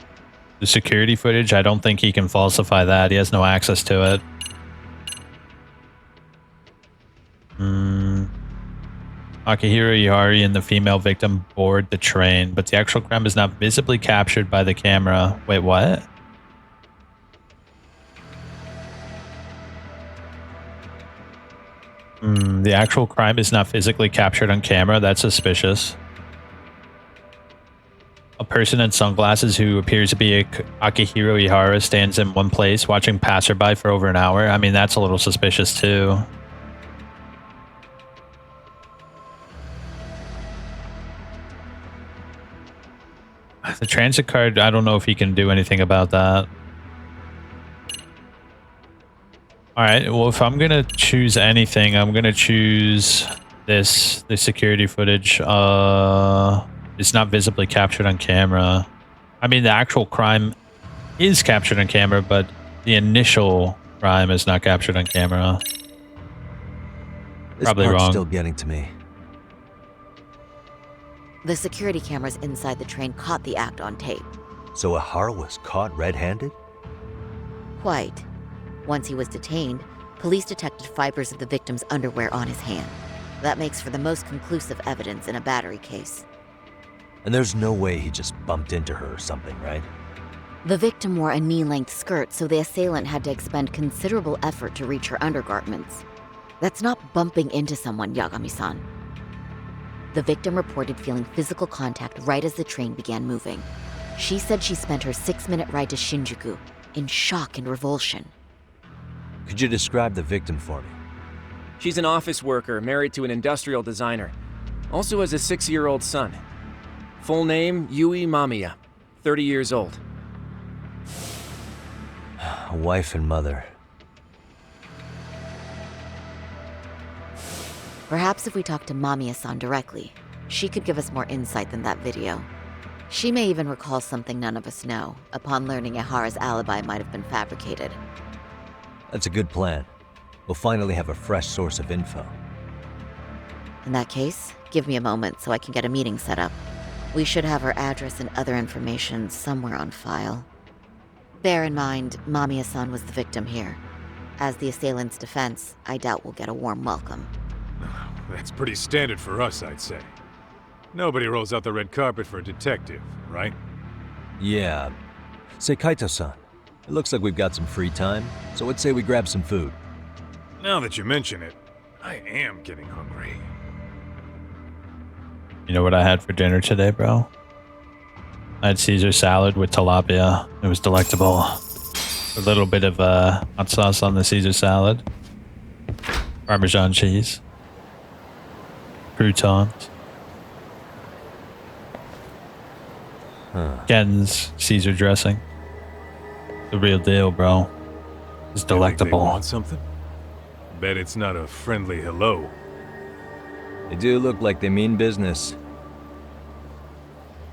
A: The security footage, I don't think he can falsify that. He has no access to it. Akihiro Ihari and the female victim board the train, but the actual crime is not visibly captured by the camera. Wait, what? The actual crime is not physically captured on camera. That's suspicious. A person in sunglasses who appears to be Akihiro Ihara stands in one place watching passerby for over an hour. I mean, that's a little suspicious too. The transit card, I don't know if he can do anything about that. Alright, well, if I'm gonna choose anything, I'm gonna choose this. The security footage. It's not visibly captured on camera. I mean, the actual crime is captured on camera, but the initial crime is not captured on camera.
I: This
A: Probably
I: part's
A: wrong.
I: still getting to me.
J: The security cameras inside the train caught the act on tape.
I: So Ehara was caught red-handed?
J: Quite. Once he was detained, police detected fibers of the victim's underwear on his hand. That makes for the most conclusive evidence in a battery case.
I: And there's no way he just bumped into her or something, right?
J: The victim wore a knee-length skirt, so the assailant had to expend considerable effort to reach her undergarments. That's not bumping into someone, Yagami-san. The victim reported feeling physical contact right as the train began moving. She said she spent her 6-minute ride to Shinjuku in shock and revulsion.
I: Could you describe the victim for me?
H: She's an office worker married to an industrial designer. Also has a 6-year-old son. Full name, Yui Mamiya, 30 years old.
I: A wife and mother.
J: Perhaps if we talk to Mamiya-san directly, she could give us more insight than that video. She may even recall something none of us know, upon learning Ehara's alibi might have been fabricated.
I: That's a good plan. We'll finally have a fresh source of info.
J: In that case, give me a moment so I can get a meeting set up. We should have her address and other information somewhere on file. Bear in mind, Mamiya-san was the victim here. As the assailant's defense, I doubt we'll get a warm welcome.
D: That's pretty standard for us, I'd say. Nobody rolls out the red carpet for a detective, right?
I: Yeah. Say, Kaito-san, it looks like we've got some free time, so I'd say we grab some food.
D: Now that you mention it, I am getting hungry.
A: You know what I had for dinner today, bro? I had Caesar salad with tilapia. It was delectable. A little bit of hot sauce on the Caesar salad. Parmesan cheese. Croutons. Ken's Caesar dressing. The real deal, bro. It's delectable.
D: They want something? Bet it's not a friendly hello.
I: They do look like they mean business.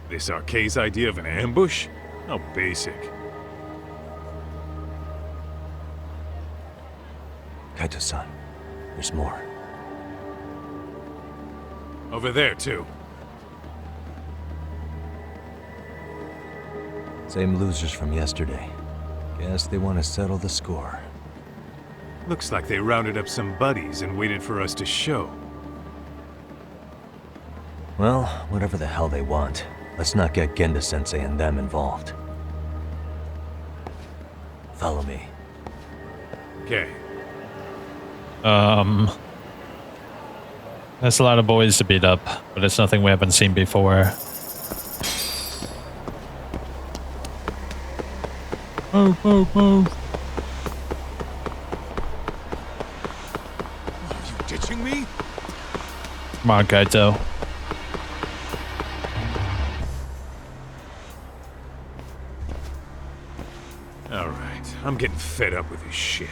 D: This Arcay's idea of an ambush? How basic.
I: Kaito-san, there's more.
D: Over there, too.
I: Same losers from yesterday. Guess they want to settle the score.
D: Looks like they rounded up some buddies and waited for us to show.
I: Well, whatever the hell they want, let's not get Genda-sensei and them involved. Follow me.
D: Okay.
A: That's a lot of boys to beat up, but it's nothing we haven't seen before. Move, move, move.
D: Are you ditching me?
A: Come on, Kaito.
D: Alright, I'm getting fed up with this shit.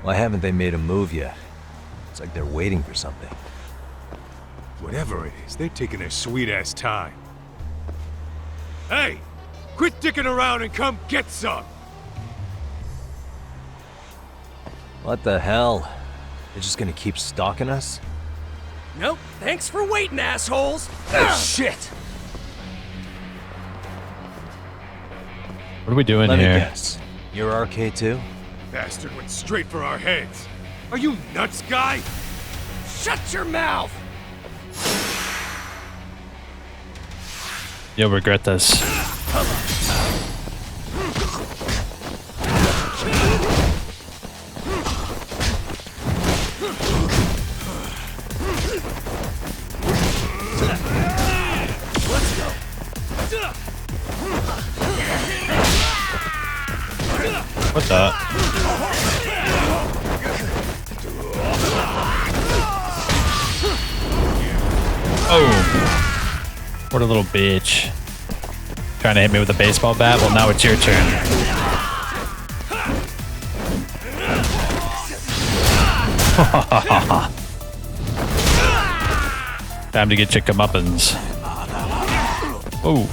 I: Why haven't they made a move yet? It's like they're waiting for something.
D: Whatever it is, they're taking their sweet-ass time. Hey! Quit dicking around and come get some!
I: What the hell? They're just gonna keep stalking us?
B: Nope. Thanks for waiting, assholes.
I: Shit!
A: What are we doing
I: Let
A: here?
I: me guess. You're RK too?
D: Bastard went straight for our heads. Are you nuts, guy?
B: Shut your mouth!
A: You'll regret this.
B: Let's go.
A: What's that? Oh, what a little bitch. Trying to hit me with a baseball bat? Well, now it's your turn. Time to get your comeuppance. Oh.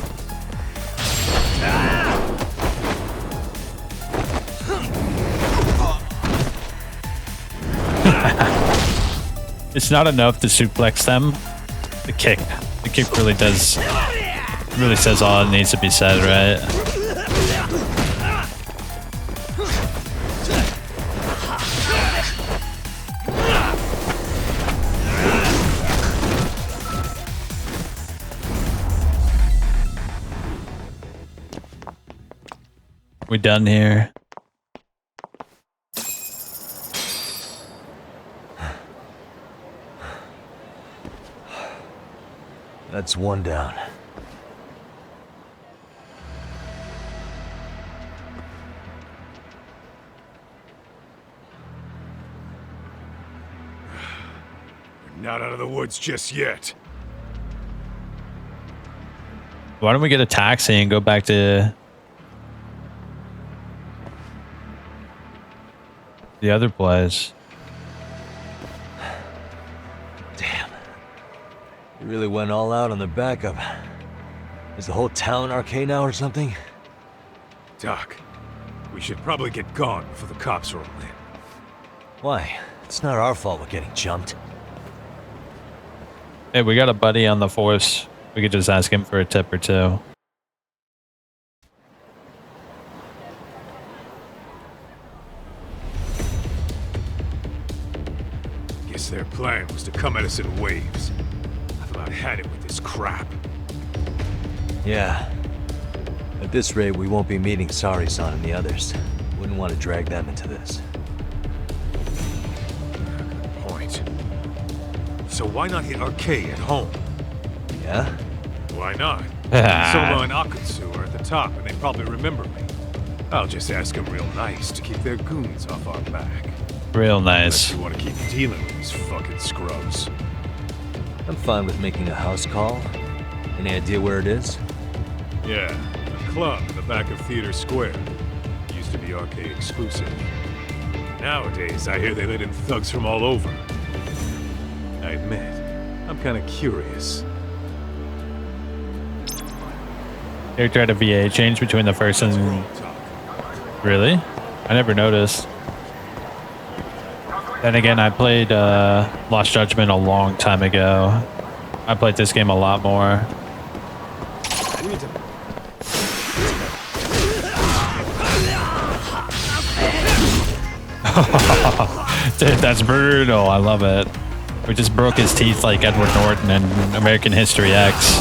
A: It's not enough to suplex them. The kick really does, really says all it needs to be said, right? We done here?
I: That's one down.
D: We're not out of the woods just yet.
A: Why don't we get a taxi and go back to the other place?
I: Damn. You really went all out on the backup. Is the whole town arcane now or something?
D: Doc, we should probably get gone before the cops roll in.
I: Why? It's not our fault we're getting jumped.
A: Hey, we got a buddy on the force. We could just ask him for a tip or two.
D: Guess their plan was to come at us in waves. I've about had it with this crap.
I: Yeah. At this rate, we won't be meeting Sari-san and the others. Wouldn't want to drag them into this.
O: Point. So why not hit Arcade at home?
I: Yeah?
O: Why not? Soma and Akutsu are at the top, and they probably remember me. I'll just ask them real nice to keep their goons off our back.
A: Real nice.
O: Unless you want to keep dealing with these fucking scrubs.
I: I'm fine with making a house call. Any idea where it is?
O: Yeah, a club in the back of Theater Square. Used to be Arcade exclusive. Nowadays, I hear they let in thugs from all over. I admit, I'm kind of curious.
A: Character had a VA change between the first and... Really? I never noticed. Then again, I played Lost Judgement a long time ago. I played this game a lot more. Dude, that's brutal. I love it. We just broke his teeth like Edward Norton in American History X.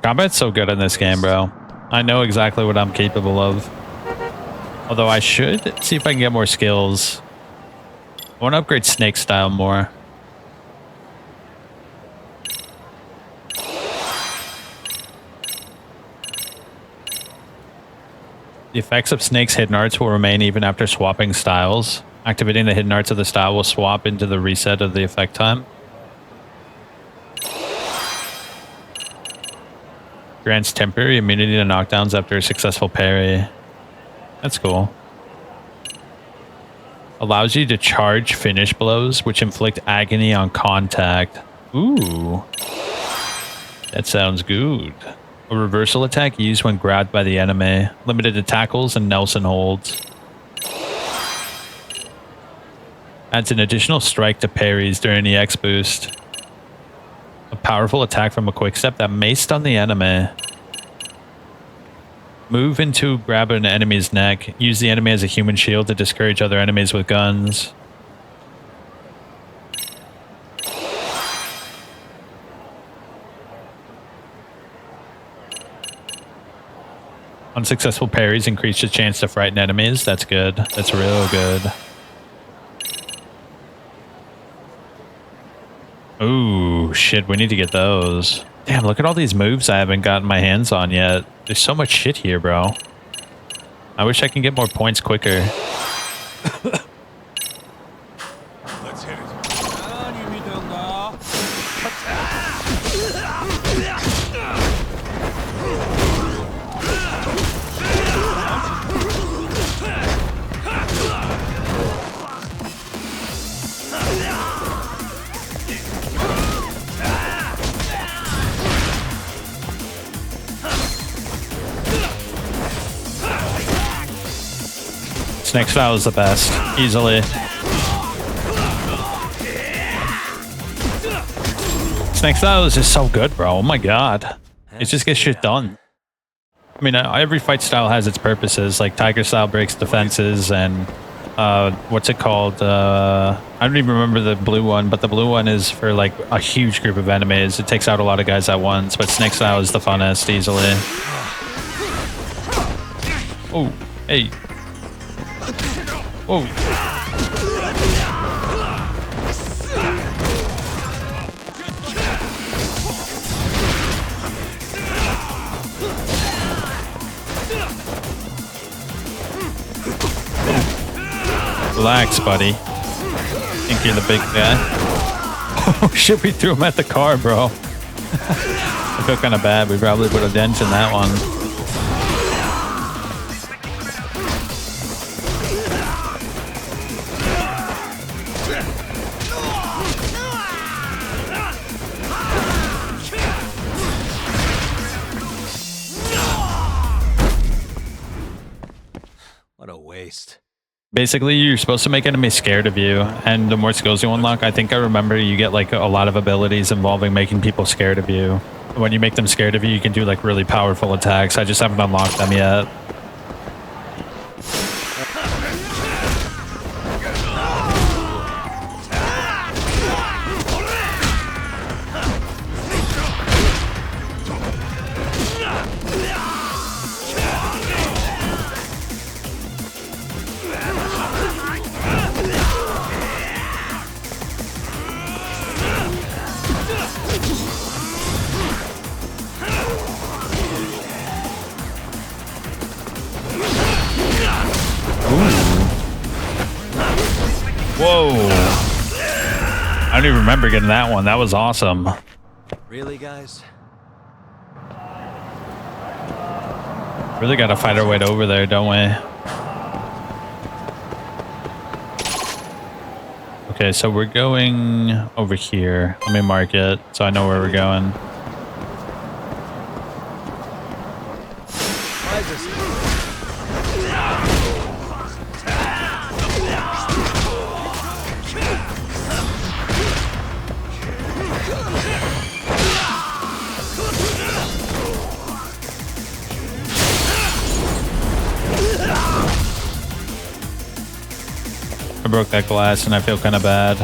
A: Combat's so good in this game, bro. I know exactly what I'm capable of. Although I should see if I can get more skills. I want to upgrade snake style more. The effects of Snake's hidden arts will remain even after swapping styles. Activating the hidden arts of the style will swap into the reset of the effect time. Grants temporary immunity to knockdowns after a successful parry. That's cool. Allows you to charge finish blows, which inflict agony on contact. Ooh. That sounds good. A reversal attack used when grabbed by the enemy. Limited to tackles and Nelson holds. Adds an additional strike to parries during the X boost. A powerful attack from a quick step that may stun the enemy. Move into grab an enemy's neck. Use the enemy as a human shield to discourage other enemies with guns. Unsuccessful parries increase the chance to frighten enemies. That's good. That's real good. Ooh, shit, we need to get those. Damn, look at all these moves I haven't gotten my hands on yet. There's so much shit here, bro. I wish I can get more points quicker.
O: Let's hit it.
A: Snake style is the best, easily. Snake style is just so good, bro. Oh my god. It just gets shit done. I mean, every fight style has its purposes. Like Tiger style breaks defenses and what's it called? I don't even remember the blue one, but the blue one is for like a huge group of enemies. It takes out a lot of guys at once, but Snake style is the funnest, easily. Oh, hey. Whoa. Relax, buddy. Think you're the big guy. Oh shit, we threw him at the car, bro. I feel kind of bad. We probably put a dent in that one.
I: What a waste.
A: Basically, you're supposed to make enemies scared of you, and the more skills you unlock, I think I remember you get like a lot of abilities involving making people scared of you. When you make them scared of you, you can do like really powerful attacks. I just haven't unlocked them yet. Whoa. I don't even remember getting that one. That was awesome.
I: Really, guys?
A: Really gotta fight our way over there, don't we? Okay, so we're going over here. Let me mark it so I know where we're going. I broke that glass and I feel kind of bad.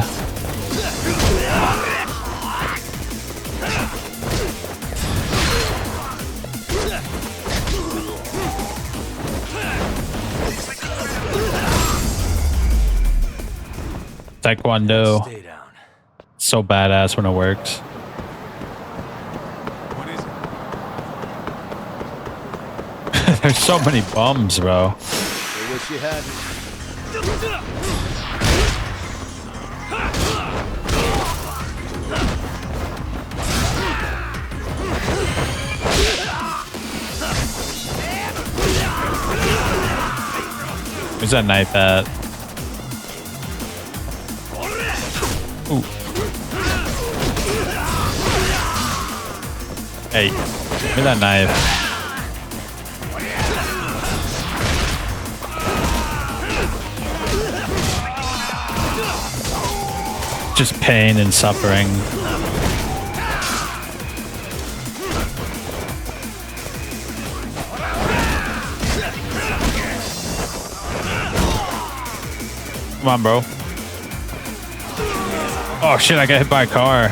A: Taekwondo. So badass when it works. There's so many bums, bro.
E: I wish you had.
A: Where's that knife at? Ooh. Hey, give me that knife. Just pain and suffering. Come on, bro. Oh shit, I got hit by a car.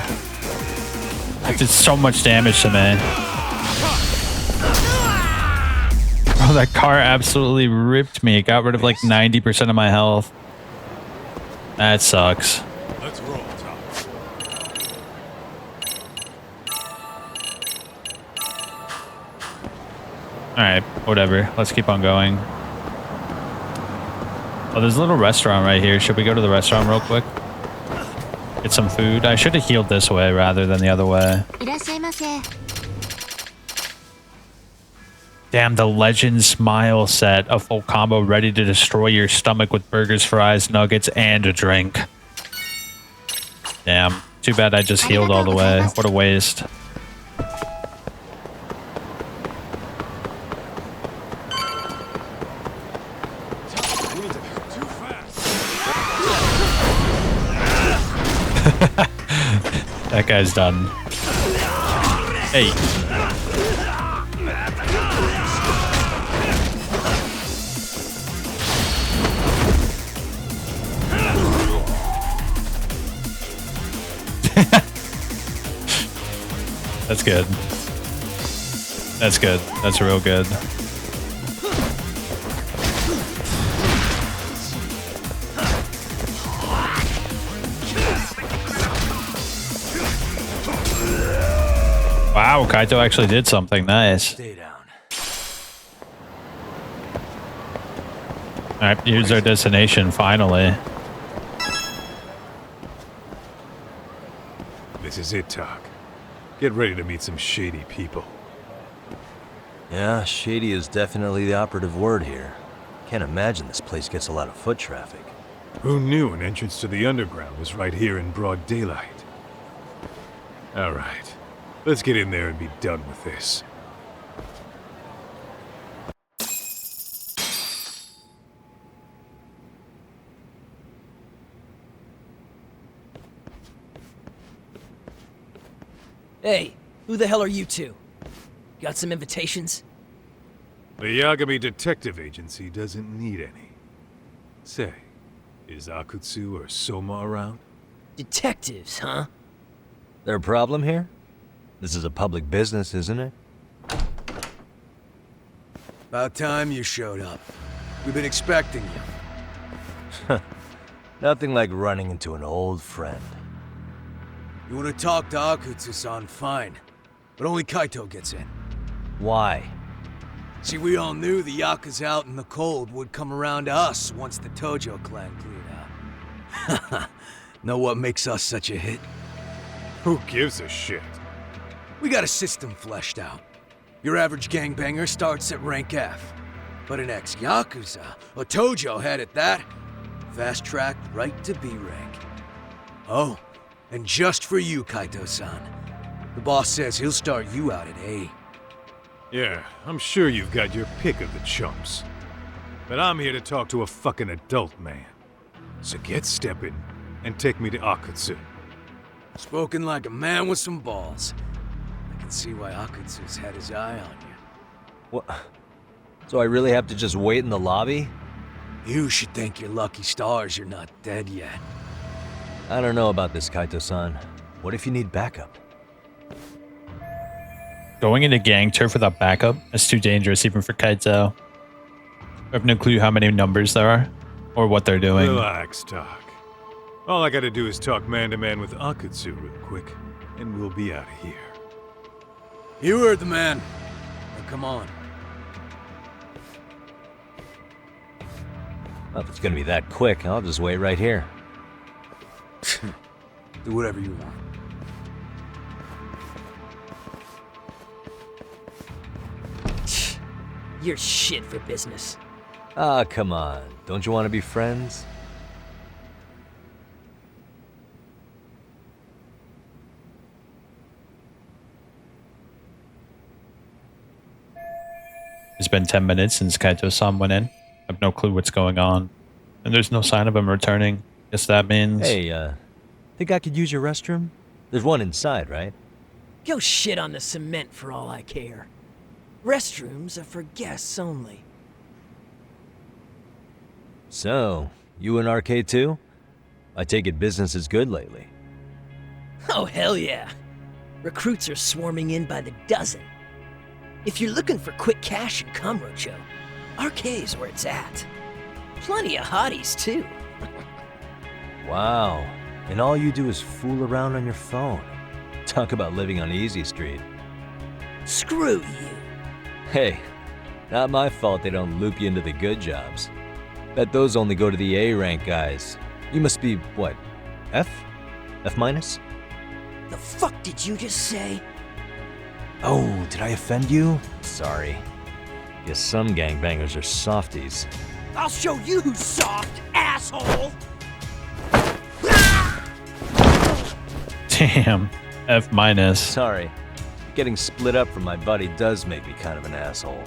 A: That did so much damage to me. Bro, that car absolutely ripped me. It got rid of like 90% of my health. That sucks.
O: Let's roll, Tom.
A: Alright, whatever. Let's keep on going. Oh, there's a little restaurant right here. Should we go to the restaurant real quick? Get some food. I should have healed this way rather than the other way. Damn, the Legend Smile set. A full combo ready to destroy your stomach with burgers, fries, nuggets, and a drink. Damn. Too bad I just healed all the way. What a waste. That guy's done. Hey. That's good. That's good. That's real good. Wow, Kaito actually did something nice. Alright, here's our destination, finally.
O: This is it, Talk. Get ready to meet some shady people.
I: Yeah, shady is definitely the operative word here. Can't imagine this place gets a lot of foot traffic.
O: Who knew an entrance to the underground was right here in broad daylight? Alright, let's get in there and be done with this.
B: Hey,
P: Who the hell are you two? Got some invitations?
O: The Yagami Detective Agency doesn't need any. Say, is Akutsu or Soma around?
P: Detectives, huh?
I: There a problem here? This is a public business, isn't it?
E: About time you showed up. We've been expecting you.
I: Nothing like running into an old friend.
E: You want to talk to Akutsu-san, fine. But only Kaito gets in.
I: Why?
E: See, we all knew the Yakuza out in the cold would come around to us once the Tojo clan cleared out. Know what makes us such a hit?
O: Who gives a shit?
E: We got a system fleshed out. Your average gangbanger starts at rank F. But an ex-Yakuza, a Tojo head at that, fast-tracked right to B rank. Oh, and just for you, Kaito-san. The boss says he'll start you out at A.
O: Yeah, I'm sure you've got your pick of the chumps. But I'm here to talk to a fucking adult man. So get stepping and take me to Akutsu.
E: Spoken like a man with some balls. I can see why Akutsu's had his eye on you.
I: What? So I really have to just wait in the lobby?
E: You should thank your lucky stars you're not dead yet.
I: I don't know about this, Kaito-san. What if you need backup?
A: Going into gang turf without backup is too dangerous even for Kaito. I have no clue how many numbers there are, or what they're doing.
O: Relax, Doc. All I gotta do is talk man-to-man with Akutsu real quick, and we'll be out of here.
E: You heard the man. Now come on.
I: Well, if it's gonna be that quick, I'll just wait right here.
E: Do whatever you want.
P: You're shit for business.
I: Ah, come on. Don't you want to be friends?
A: It's been 10 minutes since Kaito-san went in. I have no clue what's going on. And there's no sign of him returning. Guess that means...
I: Hey, think I could use your restroom? There's one inside, right?
P: Go shit on the cement for all I care. Restrooms are for guests only.
I: So, you in Arcade too? I take it business is good lately.
P: Oh, hell yeah. Recruits are swarming in by the dozen. If you're looking for quick cash and Kamurocho, Arcade's where it's at. Plenty of hotties, too.
I: Wow. And all you do is fool around on your phone. Talk about living on Easy Street.
P: Screw you.
I: Hey, not my fault they don't loop you into the good jobs. Bet those only go to the A rank guys. You must be, what, F? F minus?
P: The fuck did you just say?
I: Oh, did I offend you? Sorry. Guess some gangbangers are softies.
P: I'll show you who's soft, asshole!
A: Damn. F minus.
I: Sorry. Getting split up from my buddy does make me kind of an asshole.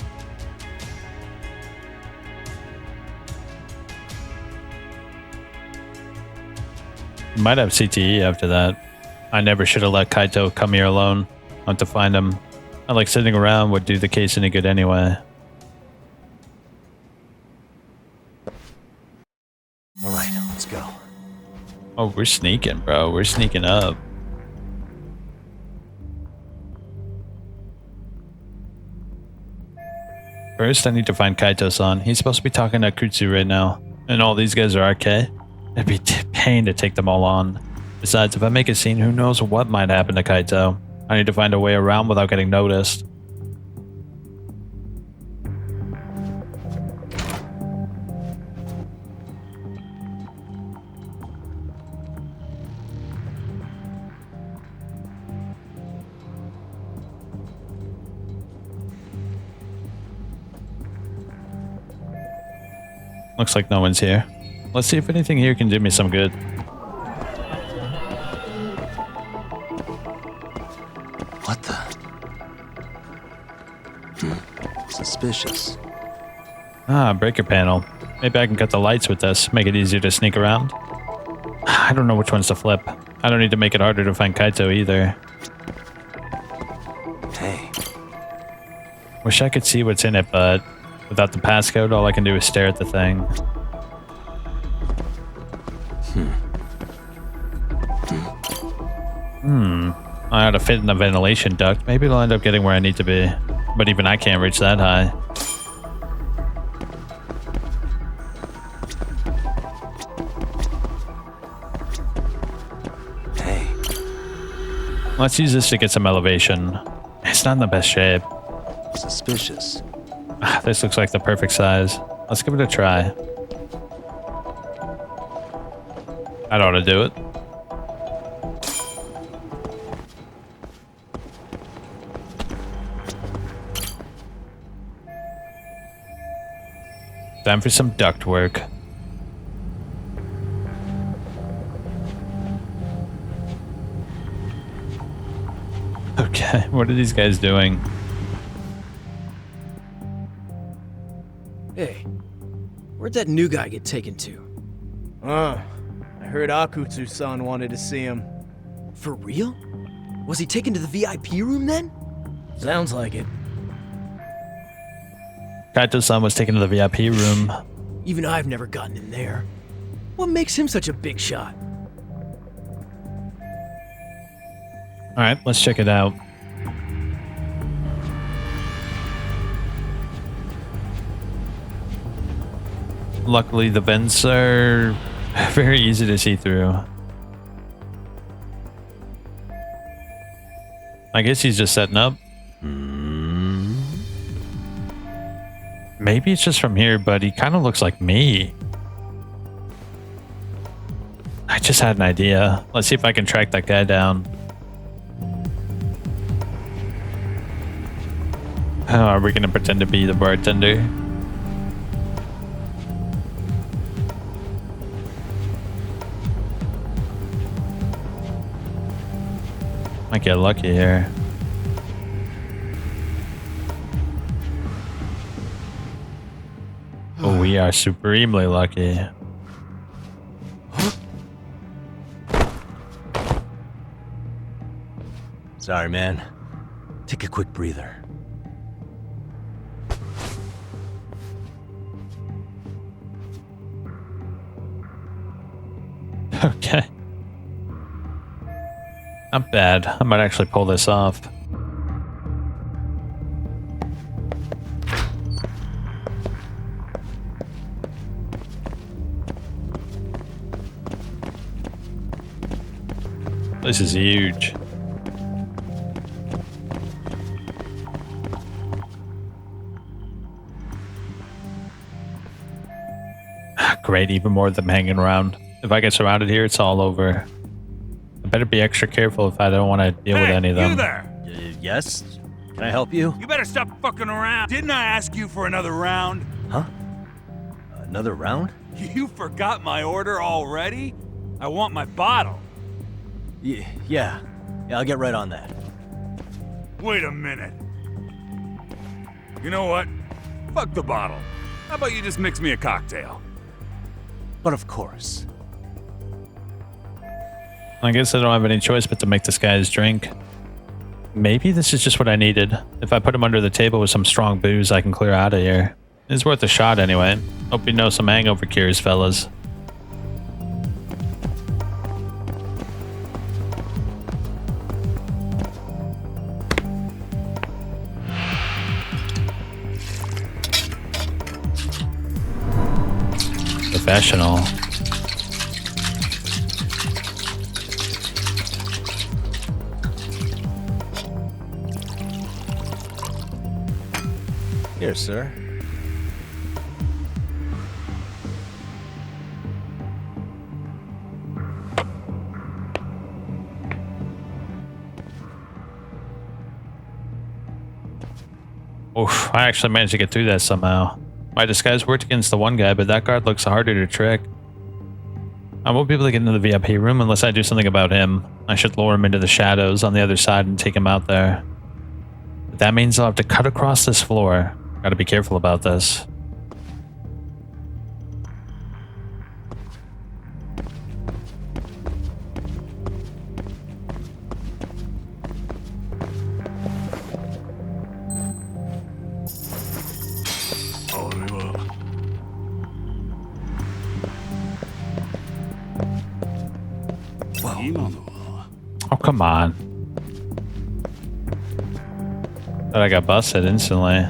A: You might have CTE after that. I never should have let Kaito come here alone. I want to find him. Not like sitting around would do the case any good anyway.
I: Alright, let's go.
A: Oh, we're sneaking, bro. We're sneaking up. First, I need to find Kaito-san. He's supposed to be talking to Akutsu right now. And all these guys are RK. It'd be a pain to take them all on. Besides, if I make a scene, who knows what might happen to Kaito. I need to find a way around without getting noticed. Looks like no one's here. Let's see if anything here can do me some good.
C: What the? Suspicious.
A: Ah, breaker panel. Maybe I can cut the lights with this, make it easier to sneak around. I don't know which ones to flip. I don't need to make it harder to find Kaito either. Wish I could see what's in it, but without the passcode, all I can do is stare at the thing. I ought to fit in the ventilation duct. Maybe it'll end up getting where I need to be. But even I can't reach that high.
I: Hey.
A: Let's use this to get some elevation. It's not in the best shape.
I: Suspicious.
A: This looks like the perfect size. Let's give it a try. That ought to do it. Time for some duct work. Okay, what are these guys doing?
P: Hey, where'd that new guy get taken to?
Q: I heard Akutsu-san wanted to see him.
P: For real? Was he taken to the VIP room then?
Q: Sounds like it.
A: Kaito-san was taken to the VIP room.
P: Even I've never gotten in there. What makes him such a big shot?
A: Alright, let's check it out. Luckily, the vents are very easy to see through. I guess he's just setting up. Maybe it's just from here, but he kind of looks like me. I just had an idea. Let's see if I can track that guy down. Oh, are we gonna pretend to be the bartender? Might get lucky here. Oh, we are supremely lucky.
I: Sorry, man. Take a quick breather.
A: Okay. Not bad. I might actually pull this off. This is huge. Great, even more of them hanging around. If I get surrounded here, it's all over. I better be extra careful if I don't want to deal with any of them.
R: You there!
I: Yes? Can I help you?
R: You better stop fucking around. Didn't I ask you for another round?
I: Huh? Another round?
R: You forgot my order already? I want my bottle.
I: Yeah, I'll get right on that.
R: Wait a minute. You know what? Fuck the bottle. How about you just mix me a cocktail?
I: But of course.
A: I guess I don't have any choice but to make this guy's drink. Maybe this is just what I needed. If I put him under the table with some strong booze, I can clear out of here. It's worth a shot anyway. Hope you know some hangover cures, fellas. Professional.
I: Here, sir.
A: Oof, I actually managed to get through that somehow. My disguise worked against the one guy, but that guard looks harder to trick. I won't be able to get into the VIP room unless I do something about him. I should lure him into the shadows on the other side and take him out there. But that means I'll have to cut across this floor. Gotta be careful about this. Oh, come on. Thought I got busted instantly.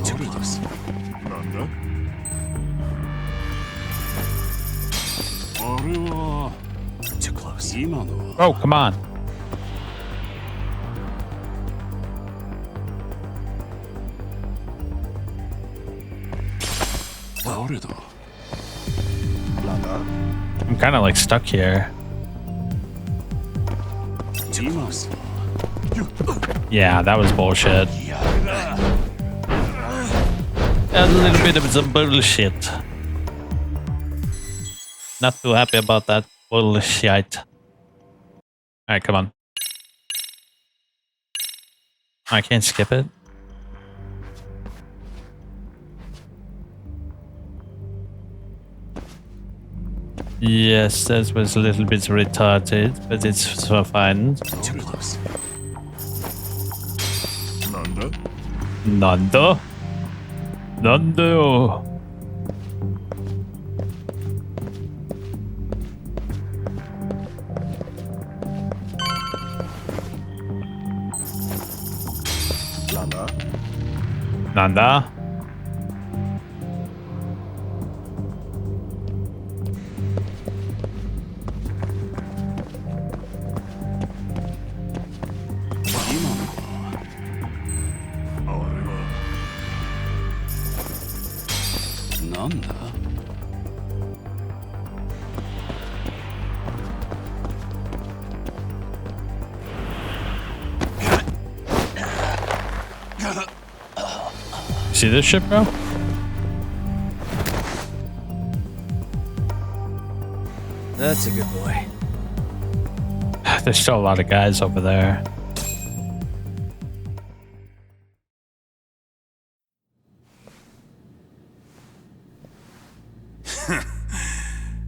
F: Too close. Too close.
A: Oh, come on. I'm kind of like stuck here.
F: Too close.
A: Yeah, that was bullshit. A little bit of some bullshit. Not too happy about that bullshit. Alright, come on. I can't skip it. Yes, that was a little bit retarded, but it's so fine.
F: Too close.
A: Nando? Nando? Nanda? See this ship, bro?
E: That's a good boy.
A: There's still a lot of guys over there.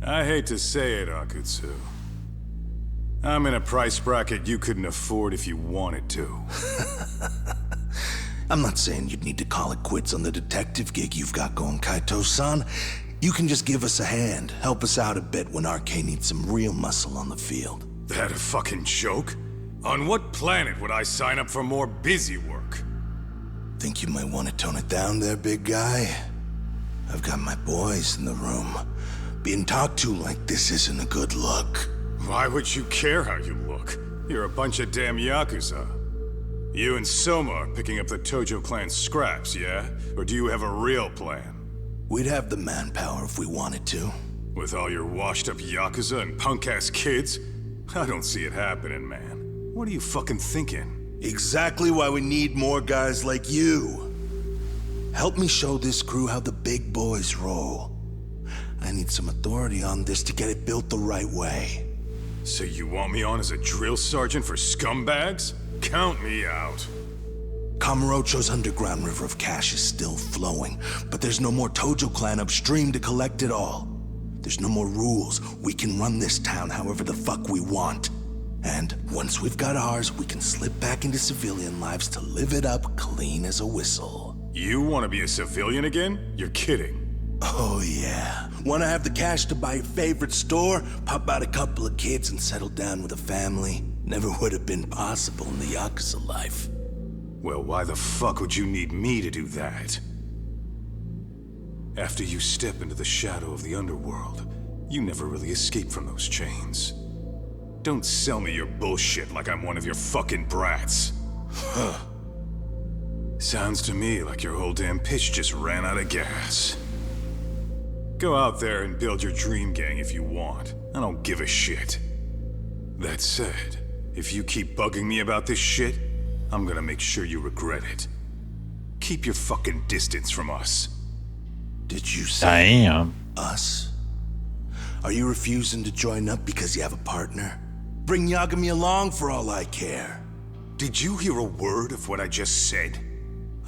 D: I hate to say it, Akutsu. I'm in a price bracket you couldn't afford if you wanted to.
F: I'm not saying you'd need to call it quits on the detective gig you've got going, Kaito-san. You can just give us a hand, help us out a bit when RK needs some real muscle on the field.
D: That a fucking joke? On what planet would I sign up for more busy work?
F: Think you might want to tone it down there, big guy? I've got my boys in the room. Being talked to like this isn't a good look.
D: Why would you care how you look? You're a bunch of damn Yakuza. You and Soma are picking up the Tojo clan scraps, yeah? Or do you have a real plan?
F: We'd have the manpower if we wanted to.
D: With all your washed-up Yakuza and punk-ass kids? I don't see it happening, man. What are you fucking thinking?
F: Exactly why we need more guys like you. Help me show this crew how the big boys roll. I need some authority on this to get it built the right way.
D: So you want me on as a drill sergeant for scumbags? Count me out.
F: Kamurocho's underground river of cash is still flowing, but there's no more Tojo clan upstream to collect it all. There's no more rules. We can run this town however the fuck we want. And once we've got ours, we can slip back into civilian lives to live it up clean as a whistle.
D: You want to be a civilian again? You're kidding.
F: Oh yeah. Want to have the cash to buy your favorite store, pop out a couple of kids and settle down with a family? Never would have been possible in the Yakuza life.
D: Well, why the fuck would you need me to do that? After you step into the shadow of the underworld, you never really escape from those chains. Don't sell me your bullshit like I'm one of your fucking brats. Huh. Sounds to me like your whole damn pitch just ran out of gas. Go out there and build your dream gang if you want. I don't give a shit. That said, if you keep bugging me about this shit, I'm gonna make sure you regret it. Keep your fucking distance from us.
F: Did you say
A: Damn.
F: us? Are you refusing to join up because you have a partner? Bring Yagami along for all I care.
D: Did you hear a word of what I just said?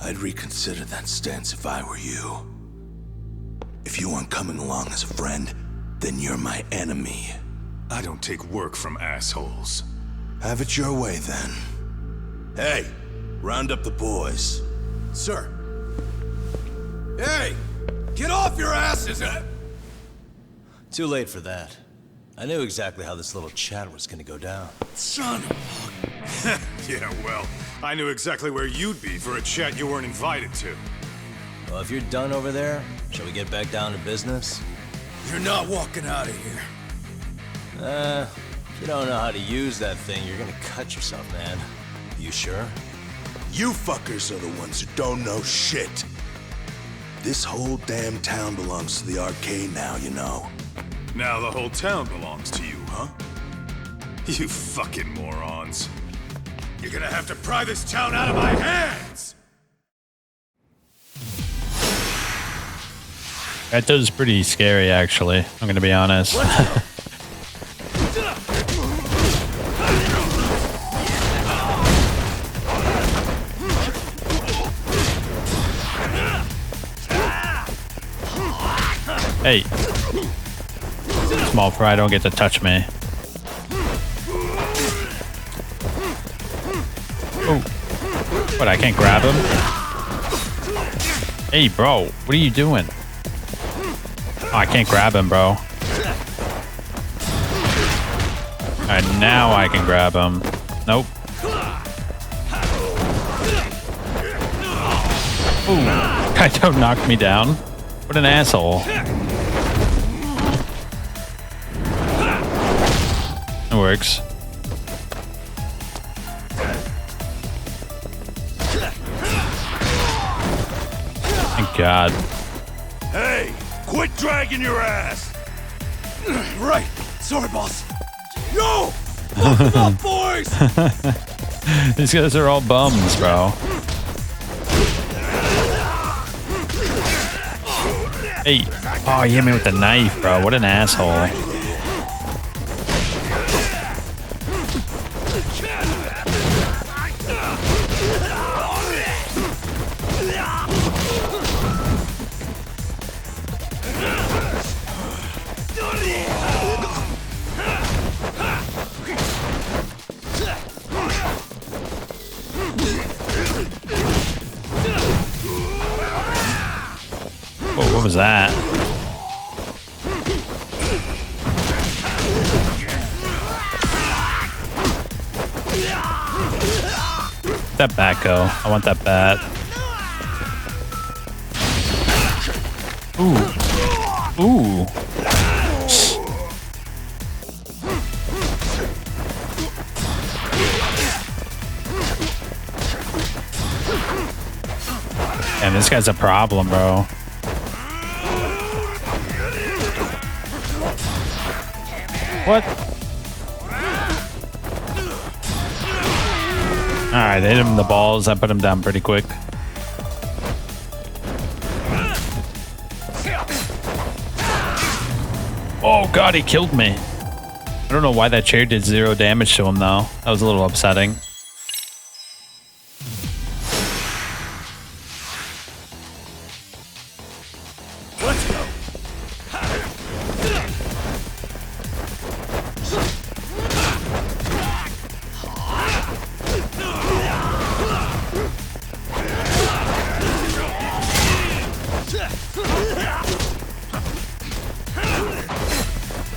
F: I'd reconsider that stance if I were you. If you aren't coming along as a friend, then you're my enemy.
D: I don't take work from assholes.
F: Have it your way, then. Hey, round up the boys.
E: Sir. Hey! Get off your asses!
C: Too late for that. I knew exactly how this little chat was gonna go down.
E: Son of
D: Yeah, well, I knew exactly where you'd be for a chat you weren't invited to.
C: Well, if you're done over there, shall we get back down to business?
E: You're not walking out of here.
C: If you don't know how to use that thing, you're gonna cut yourself, man. You sure?
F: You fuckers are the ones who don't know shit. This whole damn town belongs to the arcade now, you know.
D: Now the whole town belongs to you, huh? You fucking morons. You're gonna have to pry this town out of my hands!
A: That dude is pretty scary, actually. I'm gonna be honest. Hey. Small fry, don't get to touch me. Oh. What, I can't grab him? Hey, bro, what are you doing? Oh, I can't grab him, bro. Alright, now I can grab him. Nope. Ooh, Kaito knocked me down. What an asshole. It works. Thank God.
F: Hey, quit dragging your ass!
E: Right. Sorry, boss. Yo! Fuck them up, boys!
A: These guys are all bums, bro. Hey. Oh, he hit me with the knife, bro. What an asshole. Whoa, what was that? That bat go. I want that bat. Ooh. Ooh. And this guy's a problem, bro. What? Alright, hit him in the balls. I put him down pretty quick. Oh god, he killed me. I don't know why that chair did 0 damage to him though. That was a little upsetting.
E: Let's go.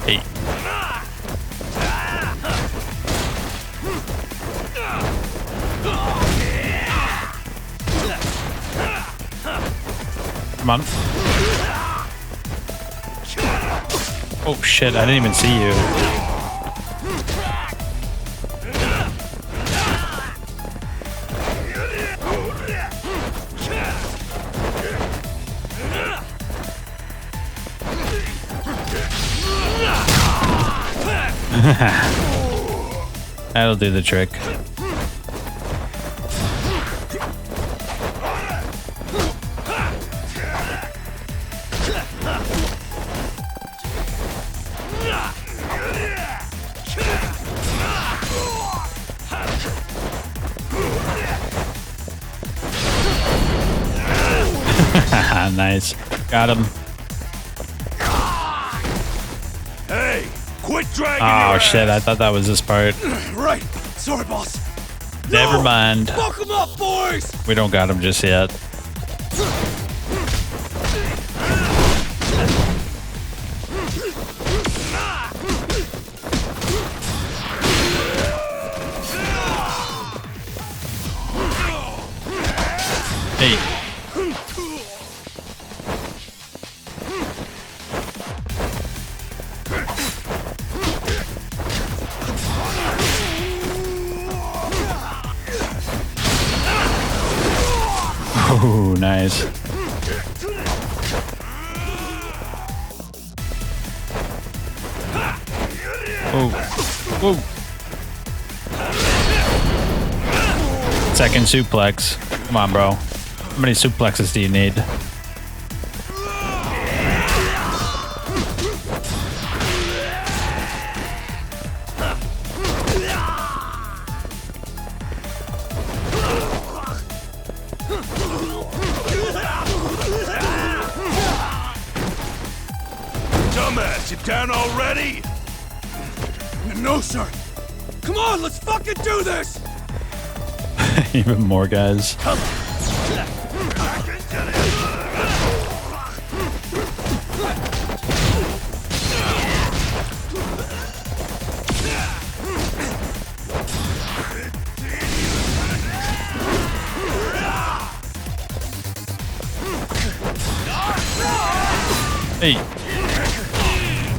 A: Hey. Come on. Oh shit, I didn't even see you. That'll do the trick. Nice. Got him.
F: Hey,
R: Quit dragging
A: Oh
R: your
A: shit,
R: ass.
A: I thought that was this part.
E: Right. Sorry, boss.
A: Never mind.
E: Fuck them up, boys!
A: We don't got him just yet. Hey. Oh, nice. Oh. Whoa. Second suplex. Come on, bro. How many suplexes do you need?
R: Dumbass, you down already?
E: No, sir. Come on, let's fucking do this!
A: Even more guys. Hey.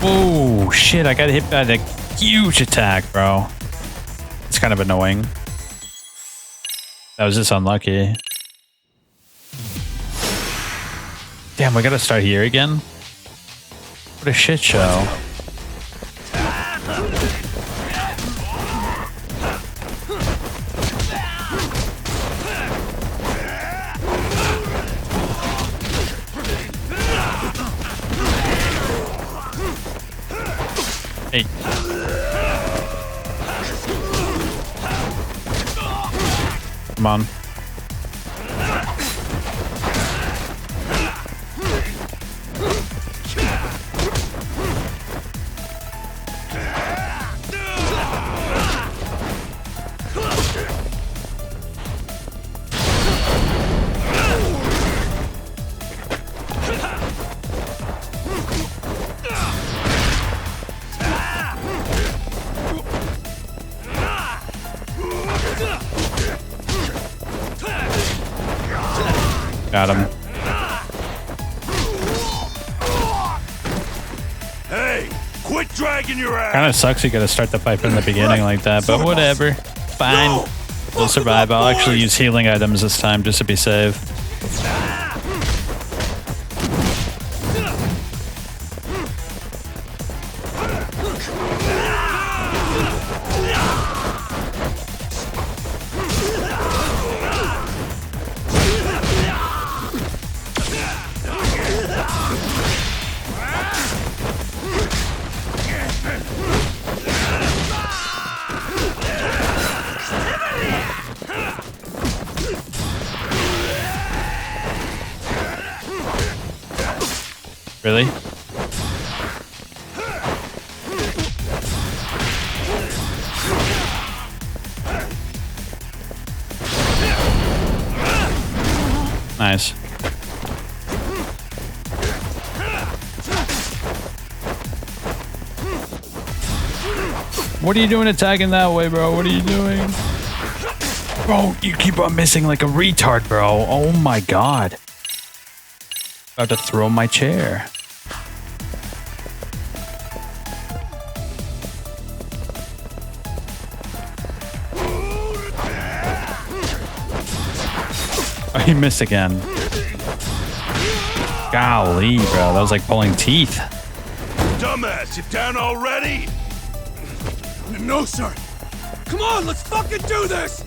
A: Oh shit, I got hit by the huge attack, bro. It's kind of annoying. That was just unlucky. Damn, we gotta start here again? What a shit show. Hey. Come on. Got him.
R: Hey, quit dragging your ass.
A: Kind of sucks you gotta start the fight from the beginning like that, but whatever. Fine. We'll survive. I'll actually use healing items this time just to be safe. Really? Nice. What are you doing attacking that way, bro? What are you doing? Bro, you keep on missing like a retard, bro. Oh my god. About to throw my chair. Oh, he missed again. Golly, bro. That was like pulling teeth.
R: Dumbass, you down already?
E: No, sir. Come on, let's fucking do this!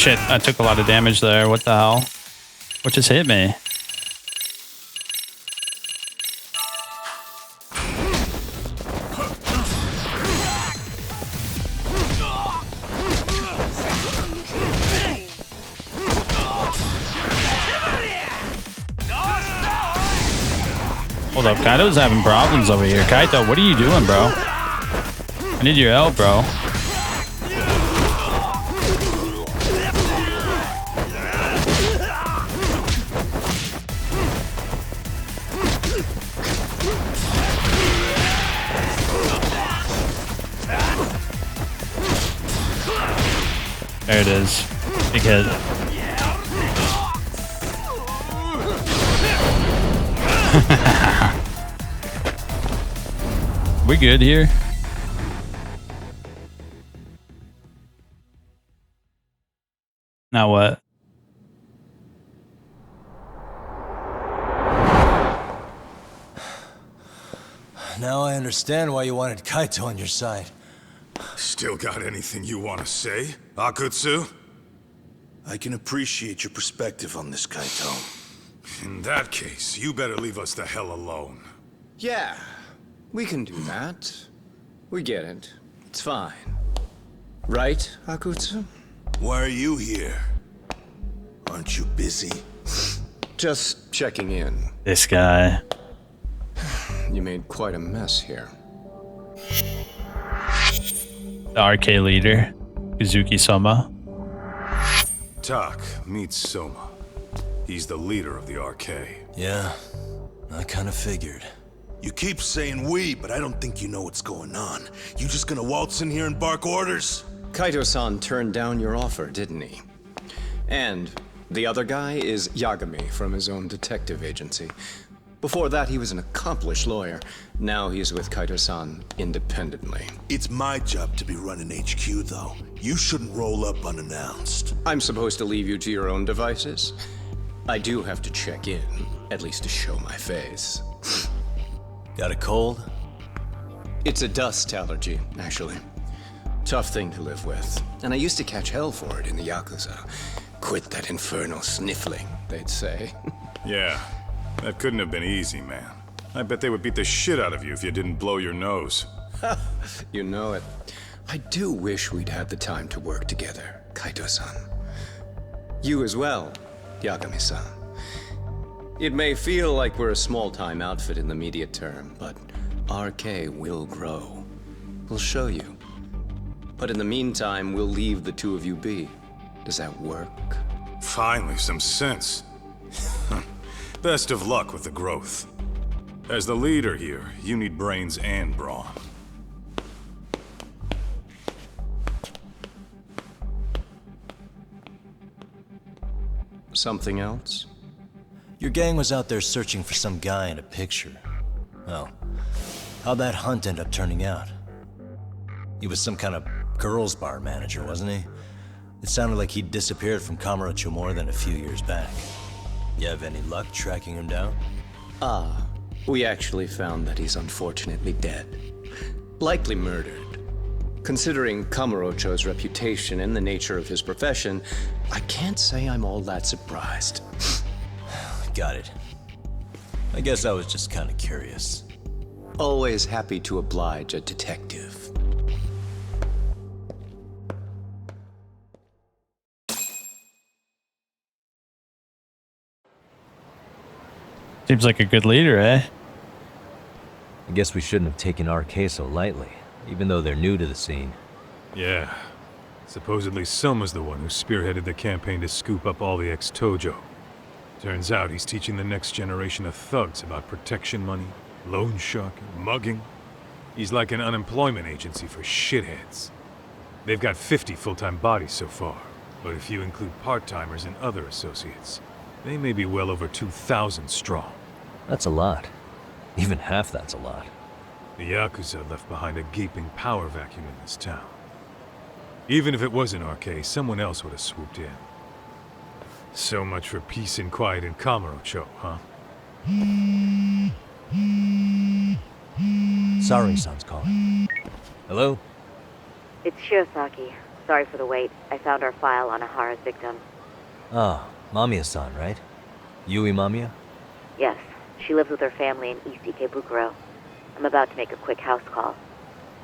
A: shit, I took a lot of damage there. What the hell? What just hit me? Hold up, Kaito's having problems over here. Kaito, what are you doing, bro? I need your help, bro. There it is. Big hit. We good here? Now what?
C: Now I understand why you wanted Kaito on your side.
D: Still got anything you want to say, Akutsu?
F: I can appreciate your perspective on this, Kaito.
D: In that case, you better leave us the hell alone.
S: Yeah, we can do that. We get it. It's fine. Right, Akutsu?
F: Why are you here? Aren't you busy?
S: Just checking in.
A: This guy.
S: You made quite a mess here.
A: The RK leader, Kazuki-sama.
D: Tak meets Soma. He's the leader of the RK.
C: Yeah, I kind of figured.
F: You keep saying we, but I don't think you know what's going on. You just gonna waltz in here and bark orders?
S: Kaito-san turned down your offer, didn't he? And the other guy is Yagami from his own detective agency. Before that, he was an accomplished lawyer. Now he's with Kaito-san independently.
F: It's my job to be running HQ, though. You shouldn't roll up unannounced.
S: I'm supposed to leave you to your own devices? I do have to check in, at least to show my face.
C: Got a cold?
S: It's a dust allergy, actually. Tough thing to live with. And I used to catch hell for it in the Yakuza. Quit that infernal sniffling, they'd say.
D: Yeah, that couldn't have been easy, man. I bet they would beat the shit out of you if you didn't blow your nose.
S: You know it. I do wish we'd had the time to work together, Kaito-san. You as well, Yagami-san. It may feel like we're a small-time outfit in the immediate term, but RK will grow. We'll show you. But in the meantime, we'll leave the two of you be. Does that work?
D: Finally, some sense. Best of luck with the growth. As the leader here, you need brains and brawn.
S: Something else?
C: Your gang was out there searching for some guy in a picture. Well, how'd that hunt end up turning out? He was some kind of girls' bar manager, wasn't he? It sounded like he'd disappeared from Kamurocho more than a few years back. You have any luck tracking him down?
S: Ah, we actually found that he's unfortunately dead. Likely murdered. Considering Kamurocho's reputation and the nature of his profession, I can't say I'm all that surprised.
C: Got it. I guess I was just kind of curious.
S: Always happy to oblige a detective.
A: Seems like a good leader, eh?
I: I guess we shouldn't have taken RK so lightly, even though they're new to the scene.
O: Yeah. Supposedly Soma's the one who spearheaded the campaign to scoop up all the ex-Tojo. Turns out he's teaching the next generation of thugs about protection money, loan sharking, mugging. He's like an unemployment agency for shitheads. They've got 50 full-time bodies so far, but if you include part-timers and other associates, they may be well over 2,000 strong.
I: That's a lot. Even half that's a lot.
O: The Yakuza left behind a gaping power vacuum in this town. Even if it wasn't RK, someone else would have swooped in. So much for peace and quiet in Kamurocho, huh?
I: Sorry, San's calling. Hello?
T: It's Shiosaki. Sorry for the wait. I found our file on Ehara's victim.
I: Oh, Mamiya-san, right? Yui Mamiya?
T: Yes, she lives with her family in East Ikebukuro. I'm about to make a quick house call.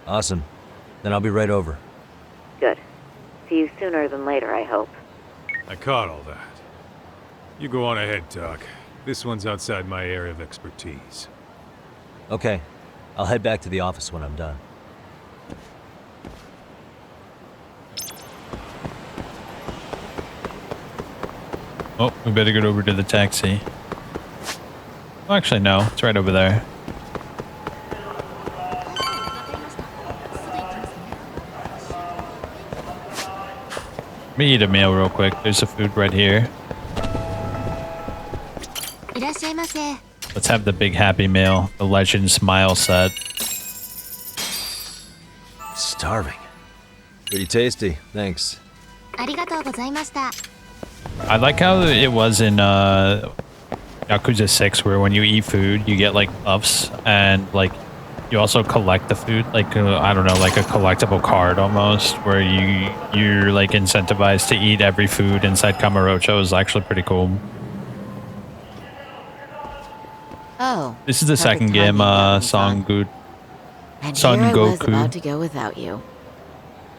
I: Awesome. Then I'll be right over.
T: Good. See you sooner than later, I hope.
O: I caught all that. You go on ahead, Doc. This one's outside my area of expertise.
I: Okay. I'll head back to the office when I'm done.
A: Oh, we better get over to the taxi. Well, actually, no. It's right over there. Let me eat a meal real quick. There's some food right here. Let's have the big happy meal. The Legend Smile set.
I: Starving. Pretty tasty. Thanks.
A: I like how it was in Yakuza 6 where when you eat food, you get like buffs and like you also collect the food, like I don't know, like a collectible card almost, where you're like incentivized to eat every food inside Kamurocho. Is actually pretty cool.
J: Oh.
A: This is the second game, Son
J: And here I was about
A: Goku.
J: to go without you.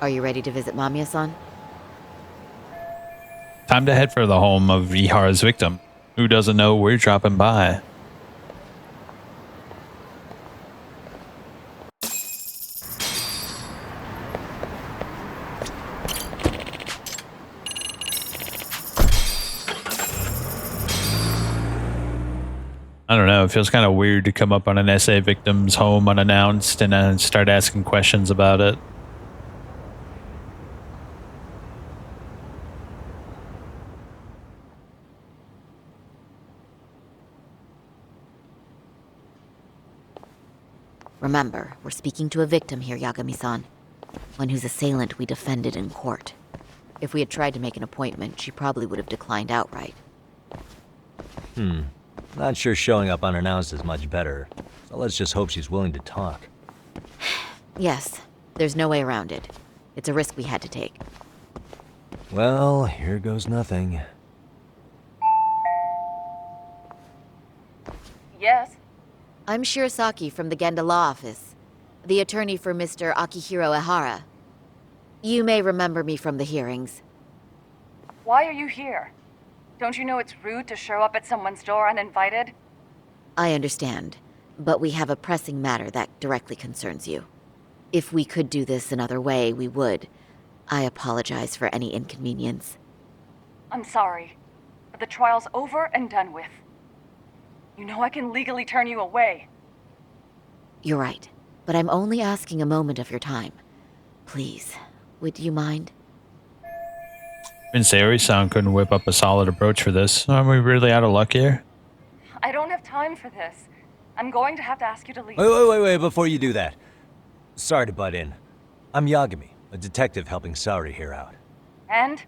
J: Are you ready to visit Mamiya-san?
A: Time to head for the home of Ehara's victim. Who doesn't know we're dropping by? I don't know. It feels kind of weird to come up on an SA victim's home unannounced and start asking questions about it.
J: Remember, we're speaking to a victim here, Yagami-san. One whose assailant we defended in court. If we had tried to make an appointment, she probably would have declined outright.
I: Not sure showing up unannounced is much better. So let's just hope she's willing to talk.
J: Yes, there's no way around it. It's a risk we had to take.
I: Well, here goes nothing.
J: Yes? I'm Shirasaki from the Genda Law Office, the attorney for Mr. Akihiro Ehara. You may remember me from the hearings.
U: Why are you here? Don't you know it's rude to show up at someone's door uninvited?
J: I understand, but we have a pressing matter that directly concerns you. If we could do this another way, we would. I apologize for any inconvenience.
U: I'm sorry, but the trial's over and done with. You know I can legally turn you away.
J: You're right, but I'm only asking a moment of your time. Please, would you mind?
A: Sayori-san couldn't whip up a solid approach for this. Aren't we really out of luck here?
U: I don't have time for this. I'm going to have to ask you to leave.
I: Wait, before you do that. Sorry to butt in. I'm Yagami, a detective helping Saori here out.
U: And?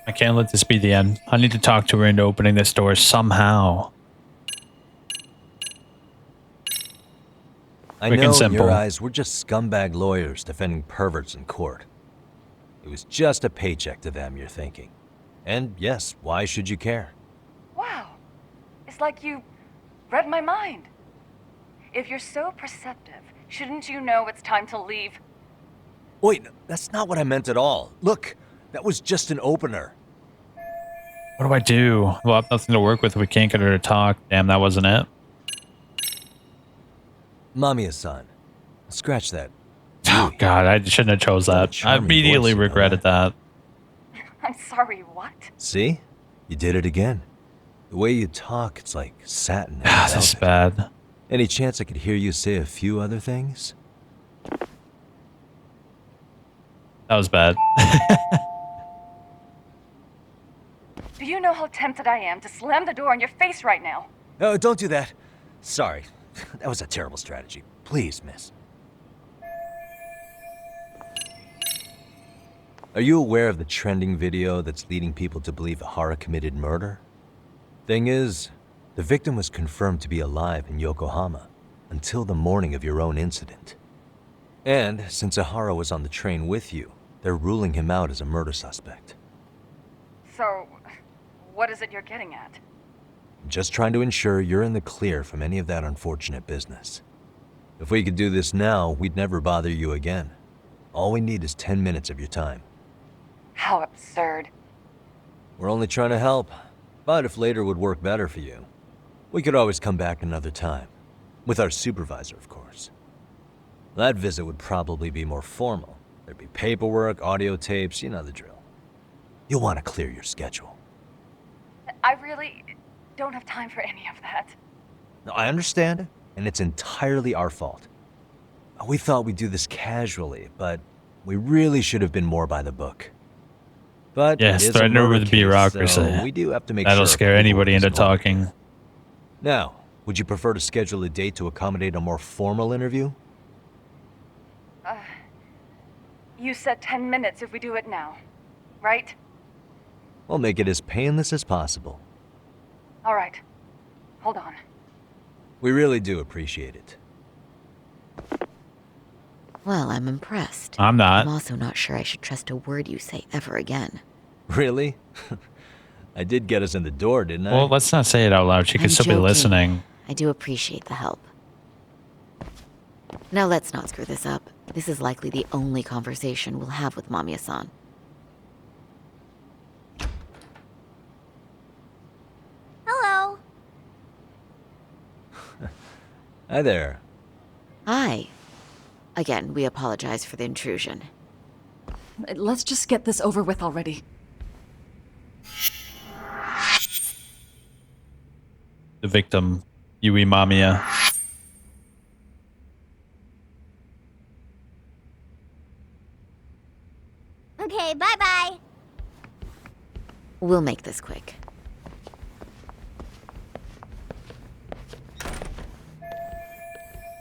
A: I can't let this be the end. I need to talk to her into opening this door somehow.
I: I
A: Quick
I: know
A: and
I: in
A: simple.
I: your eyes we're just scumbag lawyers defending perverts in court. It was just a paycheck to them, you're thinking. And yes, why should you care?
U: Wow. It's like you read my mind. If you're so perceptive, shouldn't you know it's time to leave?
I: Wait, that's not what I meant at all. Look, that was just an opener.
A: What do I do? We'll have nothing to work with if we can't get her to talk. Damn, that wasn't it.
I: Mamiya-san, scratch that.
A: Oh god, I shouldn't have chose that. I immediately regretted that.
U: I'm sorry, what?
I: See? You did it again. The way you talk, it's like satin.
A: Ah, this is bad.
I: Any chance I could hear you say a few other things?
A: That was bad.
U: Do you know how tempted I am to slam the door in your face right now?
I: No, don't do that. Sorry. That was a terrible strategy. Please, miss. Are you aware of the trending video that's leading people to believe Ehara committed murder? Thing is, the victim was confirmed to be alive in Yokohama until the morning of your own incident. And since Ehara was on the train with you, They're ruling him out as a murder suspect.
U: So, what is it you're getting at?
I: Just trying to ensure you're in the clear from any of that unfortunate business. If we could do this now, we'd never bother you again. All we need is 10 minutes of your time.
U: How absurd.
I: We're only trying to help, but if later would work better for you, we could always come back another time. With our supervisor, of course. That visit would probably be more formal. There'd be paperwork, audio tapes, you know the drill. You'll want to clear your schedule.
U: I really don't have time for any of that.
I: No, I understand, and it's entirely our fault. We thought we'd do this casually, but we really should have been more by the book. But
A: yes, threaten her with bureaucracy.
I: So we do have to make
A: That'll
I: sure
A: scare anybody into talking.
I: Now, would you prefer to schedule a date to accommodate a more formal interview?
U: You said 10 minutes if we do it now, right?
I: We'll make it as painless as possible.
U: All right. Hold on.
I: We really do appreciate it.
J: Well, I'm impressed.
A: I'm not.
J: I'm also not sure I should trust a word you say ever again.
I: Really? I did get us in the door, didn't I?
A: Well, let's not say it out loud. She could still be listening.
J: I do appreciate the help. Now let's not screw this up. This is likely the only conversation we'll have with Mamiya-san.
G: Hello.
I: Hi there.
J: Hi. Again, we apologize for the intrusion.
U: Let's just get this over with already.
A: The victim, Yui Mamiya.
G: Okay, bye-bye.
J: We'll make this quick.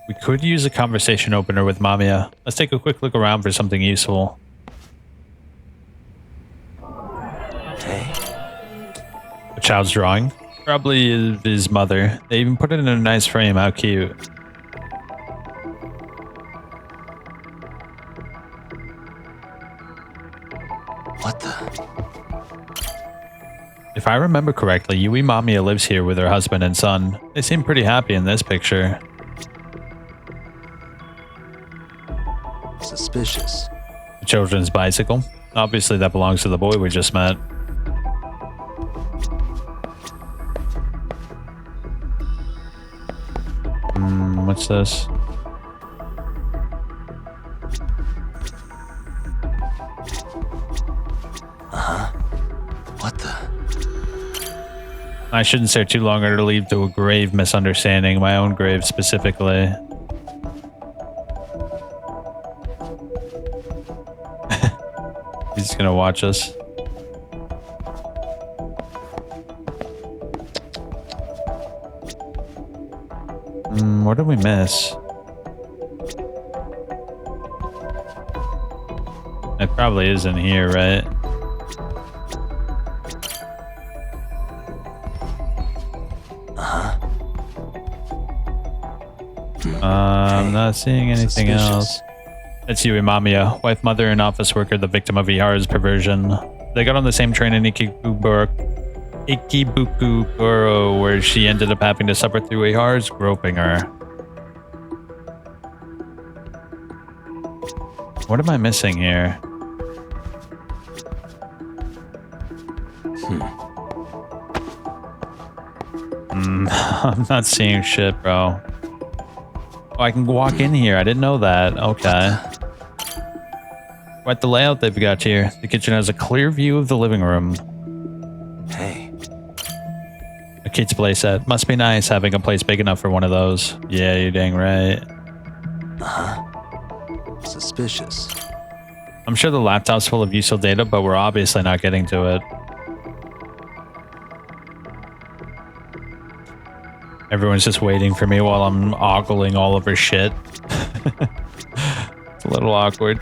A: We could use a conversation opener with Mamiya. Let's take a quick look around for something useful.
I: Hey.
A: A child's drawing? Probably his mother. They even put it in a nice frame. How cute.
I: What the?
A: If I remember correctly, Yui Mamiya lives here with her husband and son. They seem pretty happy in this picture.
I: Suspicious.
A: A children's bicycle. Obviously that belongs to the boy we just met. What's this?
I: What the?
A: I shouldn't stare too long or it'll lead to a grave misunderstanding, my own grave specifically. He's gonna watch us. What did we miss? It probably is in here, right? I'm not seeing anything else. It's Yui Mamiya, wife, mother, and office worker, the victim of Ehara's perversion. They got on the same train in Ikebukuro, where she ended up having to suffer through Ehara's groping her. What am I missing here? I'm not seeing shit, bro. Oh, I can walk in here. I didn't know that. Okay. Quite the layout they've got here. The kitchen has a clear view of the living room.
I: Hey.
A: A kid's playset. Must be nice having a place big enough for one of those. Yeah, you're dang right.
I: Suspicious.
A: I'm sure the laptop's full of useful data, but we're obviously not getting to it. Everyone's just waiting for me while I'm ogling all of her shit. It's a little awkward.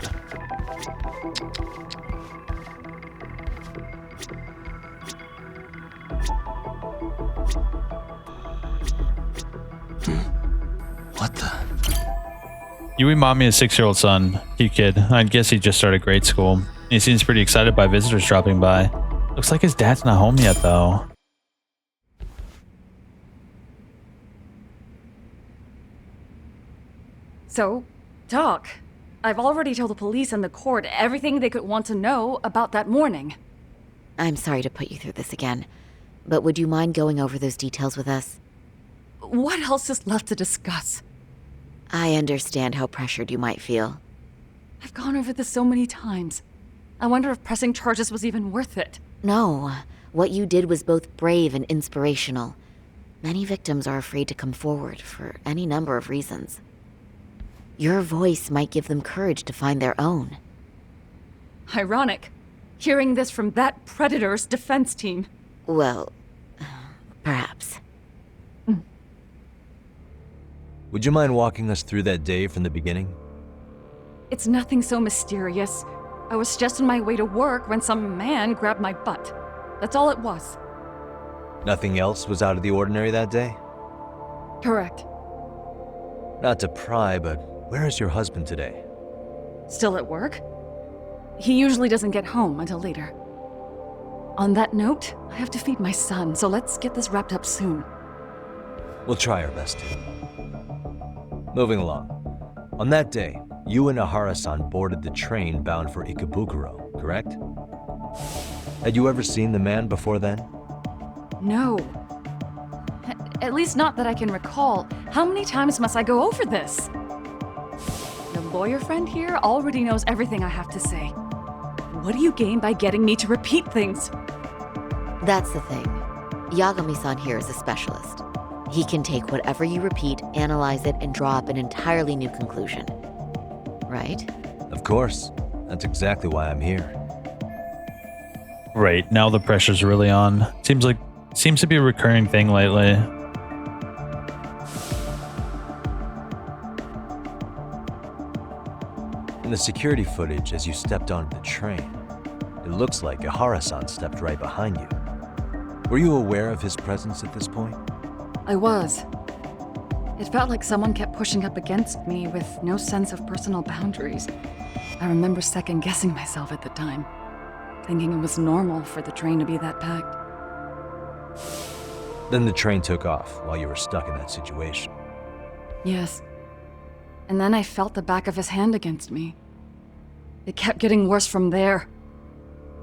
I: What the?
A: You remind me of a 6-year-old son. Cute kid. I guess he just started grade school. He seems pretty excited by visitors dropping by. Looks like his dad's not home yet, though.
U: So, Doc, I've already told the police and the court everything they could want to know about that morning.
J: I'm sorry to put you through this again, but would you mind going over those details with us?
U: What else is left to discuss?
J: I understand how pressured you might feel.
U: I've gone over this so many times. I wonder if pressing charges was even worth it.
J: No, what you did was both brave and inspirational. Many victims are afraid to come forward for any number of reasons. Your voice might give them courage to find their own.
U: Ironic, hearing this from that predator's defense team.
J: Well, perhaps.
I: Would you mind walking us through that day from the beginning?
U: It's nothing so mysterious. I was just on my way to work when some man grabbed my butt. That's all it was.
I: Nothing else was out of the ordinary that day?
U: Correct.
I: Not to pry, but where is your husband today?
U: Still at work? He usually doesn't get home until later. On that note, I have to feed my son, so let's get this wrapped up soon.
I: We'll try our best to. Moving along. On that day, you and Ehara-san boarded the train bound for Ikebukuro, correct? Had you ever seen the man before then?
U: No. At least not that I can recall. How many times must I go over this? Your lawyer friend here already knows everything I have to say. What do you gain by getting me to repeat things?
J: That's the thing. Yagami-san here is a specialist. He can take whatever you repeat, analyze it, and draw up an entirely new conclusion. Right?
I: Of course. That's exactly why I'm here.
A: Right, now the pressure's really on. Seems to be a recurring thing lately.
I: In the security footage as you stepped onto the train, it looks like Ehara-san stepped right behind you. Were you aware of his presence at this point?
U: I was. It felt like someone kept pushing up against me with no sense of personal boundaries. I remember second-guessing myself at the time, thinking it was normal for the train to be that packed.
I: Then the train took off while you were stuck in that situation.
U: Yes. And then I felt the back of his hand against me. It kept getting worse from there,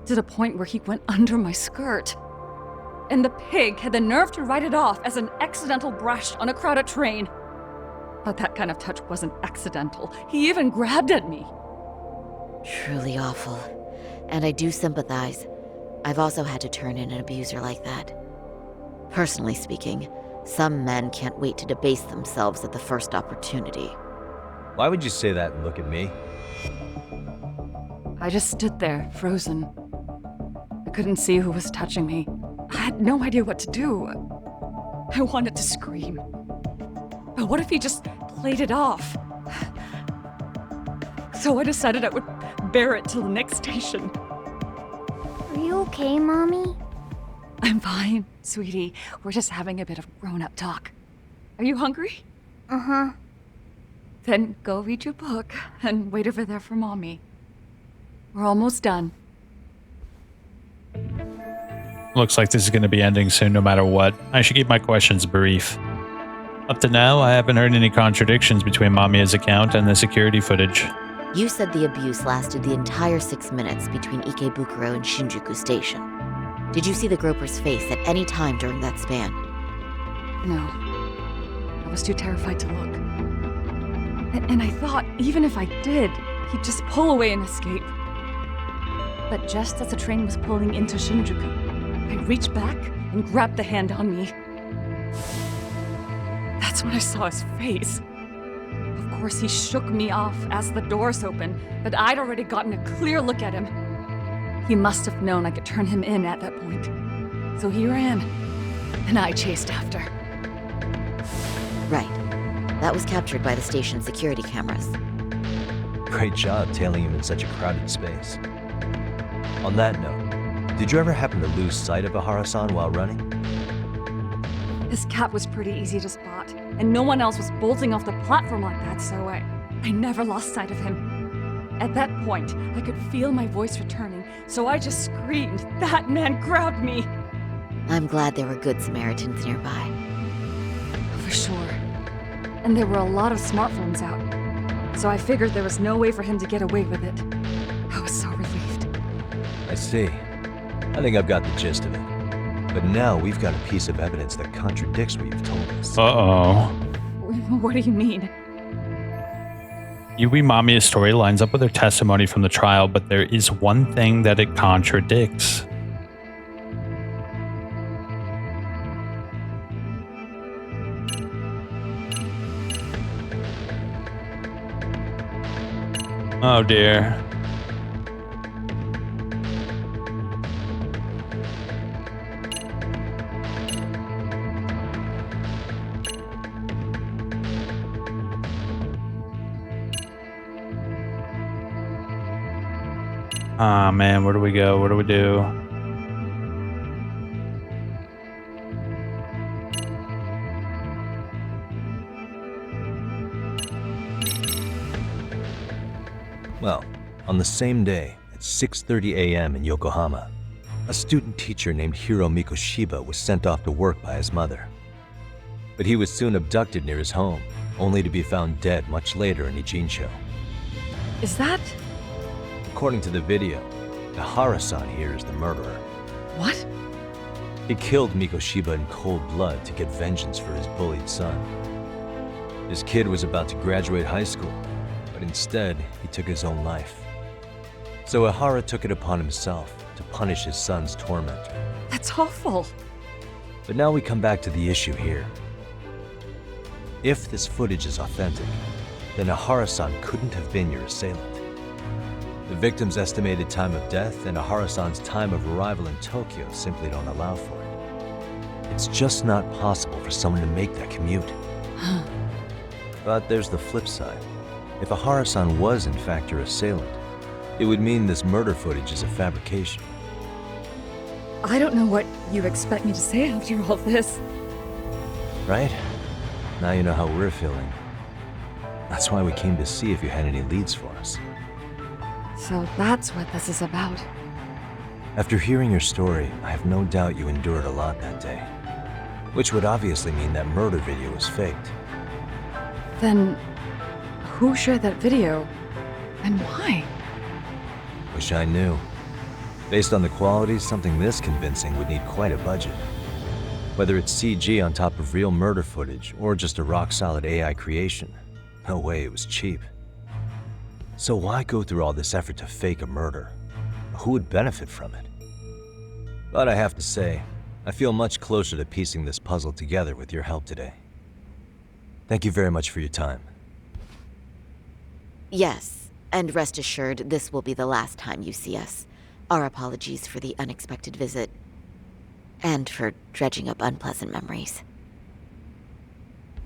U: to the point where he went under my skirt. And the pig had the nerve to write it off as an accidental brush on a crowded train. But that kind of touch wasn't accidental. He even grabbed at me.
J: Truly awful. And I do sympathize. I've also had to turn in an abuser like that. Personally speaking, some men can't wait to debase themselves at the first opportunity.
I: Why would you say that and look at me?
U: I just stood there, frozen. I couldn't see who was touching me. I had no idea what to do. I wanted to scream. But what if he just played it off? So I decided I would bear it till the next station.
G: Are you okay, Mommy?
U: I'm fine, sweetie. We're just having a bit of grown-up talk. Are you hungry?
G: Uh-huh.
U: Then go read your book and wait over there for Mommy. We're almost done.
A: Looks like this is going to be ending soon no matter what. I should keep my questions brief. Up to now, I haven't heard any contradictions between Mamiya's account and the security footage.
J: You said the abuse lasted the entire 6 minutes between Ikebukuro and Shinjuku Station. Did you see the groper's face at any time during that span?
U: No. I was too terrified to look. And I thought, even if I did, he'd just pull away and escape. But just as the train was pulling into Shinjuku, I reached back and grabbed the hand on me. That's when I saw his face. Of course, he shook me off as the doors opened, but I'd already gotten a clear look at him. He must have known I could turn him in at that point. So he ran, and I chased after.
J: Right. That was captured by the station's security cameras.
I: Great job tailing him in such a crowded space. On that note, did you ever happen to lose sight of Ehara-san while running?
U: His cap was pretty easy to spot, and no one else was bolting off the platform like that, so I I never lost sight of him. At that point, I could feel my voice returning, so I just screamed. That man grabbed me!
T: I'm glad there were good Samaritans nearby.
U: For sure. And there were a lot of smartphones out, so I figured there was no way for him to get away with it. I was so relieved.
I: I see. I think I've got the gist of it. But now we've got a piece of evidence that contradicts what you've told us.
A: Uh-oh.
U: What do you mean?
A: Yui Mamiya's story lines up with her testimony from the trial, but there is one thing that it contradicts. Oh dear. Ah, man, where do we go? What do we do?
I: Well, on the same day, at 6:30 a.m. in Yokohama, a student teacher named Hiro Mikoshiba was sent off to work by his mother. But he was soon abducted near his home, only to be found dead much later in Ijincho.
U: Is that...
I: According to the video, Ehara-san here is the murderer.
U: What?
I: He killed Mikoshiba in cold blood to get vengeance for his bullied son. His kid was about to graduate high school, but instead, he took his own life. So Ehara took it upon himself to punish his son's tormentor.
U: That's awful.
I: But now we come back to the issue here. If this footage is authentic, then Ehara-san couldn't have been your assailant. The victim's estimated time of death and Ehara-san's time of arrival in Tokyo simply don't allow for it. It's just not possible for someone to make that commute. But there's the flip side. If Ehara-san was in fact your assailant, it would mean this murder footage is a fabrication.
U: I don't know what you expect me to say after all this.
I: Right? Now you know how we're feeling. That's why we came to see if you had any leads for us.
U: So that's what this is about.
I: After hearing your story, I have no doubt you endured a lot that day. Which would obviously mean that murder video was faked.
U: Then, who shared that video? And why?
I: Wish I knew. Based on the quality, something this convincing would need quite a budget. Whether it's CG on top of real murder footage, or just a rock-solid AI creation, no way it was cheap. So why go through all this effort to fake a murder? Who would benefit from it? But I have to say, I feel much closer to piecing this puzzle together with your help today. Thank you very much for your time.
T: Yes, and rest assured, this will be the last time you see us. Our apologies for the unexpected visit, and for dredging up unpleasant memories.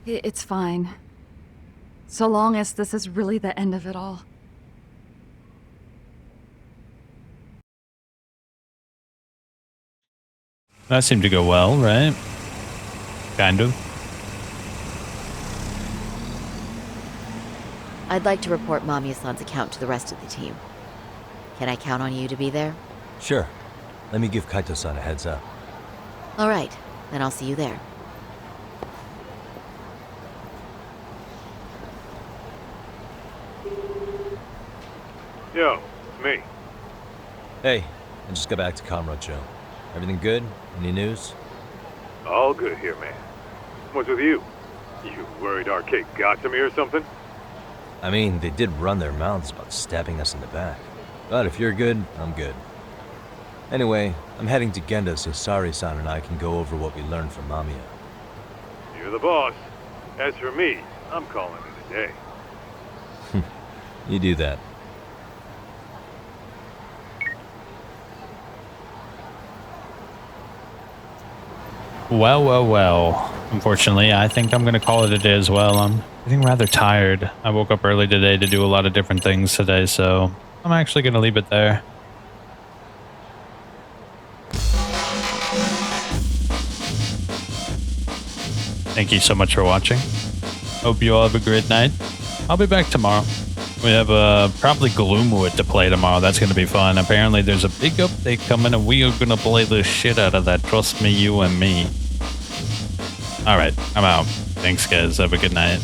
U: It's fine. So long as this is really the end of it all.
A: That seemed to go well, right? Kind of.
T: I'd like to report Mamiya-san's account to the rest of the team. Can I count on you to be there?
I: Sure. Let me give Kaito-san a heads up.
T: All right, then I'll see you there.
O: Yo, it's me.
I: Hey, I just got back to Kamurocho. Everything good? Any news?
O: All good here, man. What's with you? You worried Arcade got to me or something?
I: I mean, they did run their mouths about stabbing us in the back. But if you're good, I'm good. Anyway, I'm heading to Genda so Sari-san and I can go over what we learned from Mamiya.
O: You're the boss. As for me, I'm calling it a day.
I: You do that.
A: Well, well, well. Unfortunately, I think I'm going to call it a day as well. I'm getting rather tired. I woke up early today to do a lot of different things today, so I'm actually going to leave it there. Thank you so much for watching. Hope you all have a great night. I'll be back tomorrow. We have probably Gloomwood to play tomorrow. That's going to be fun. Apparently, there's a big update coming, and we are going to play the shit out of that. Trust me, you and me. All right, I'm out. Thanks, guys. Have a good night.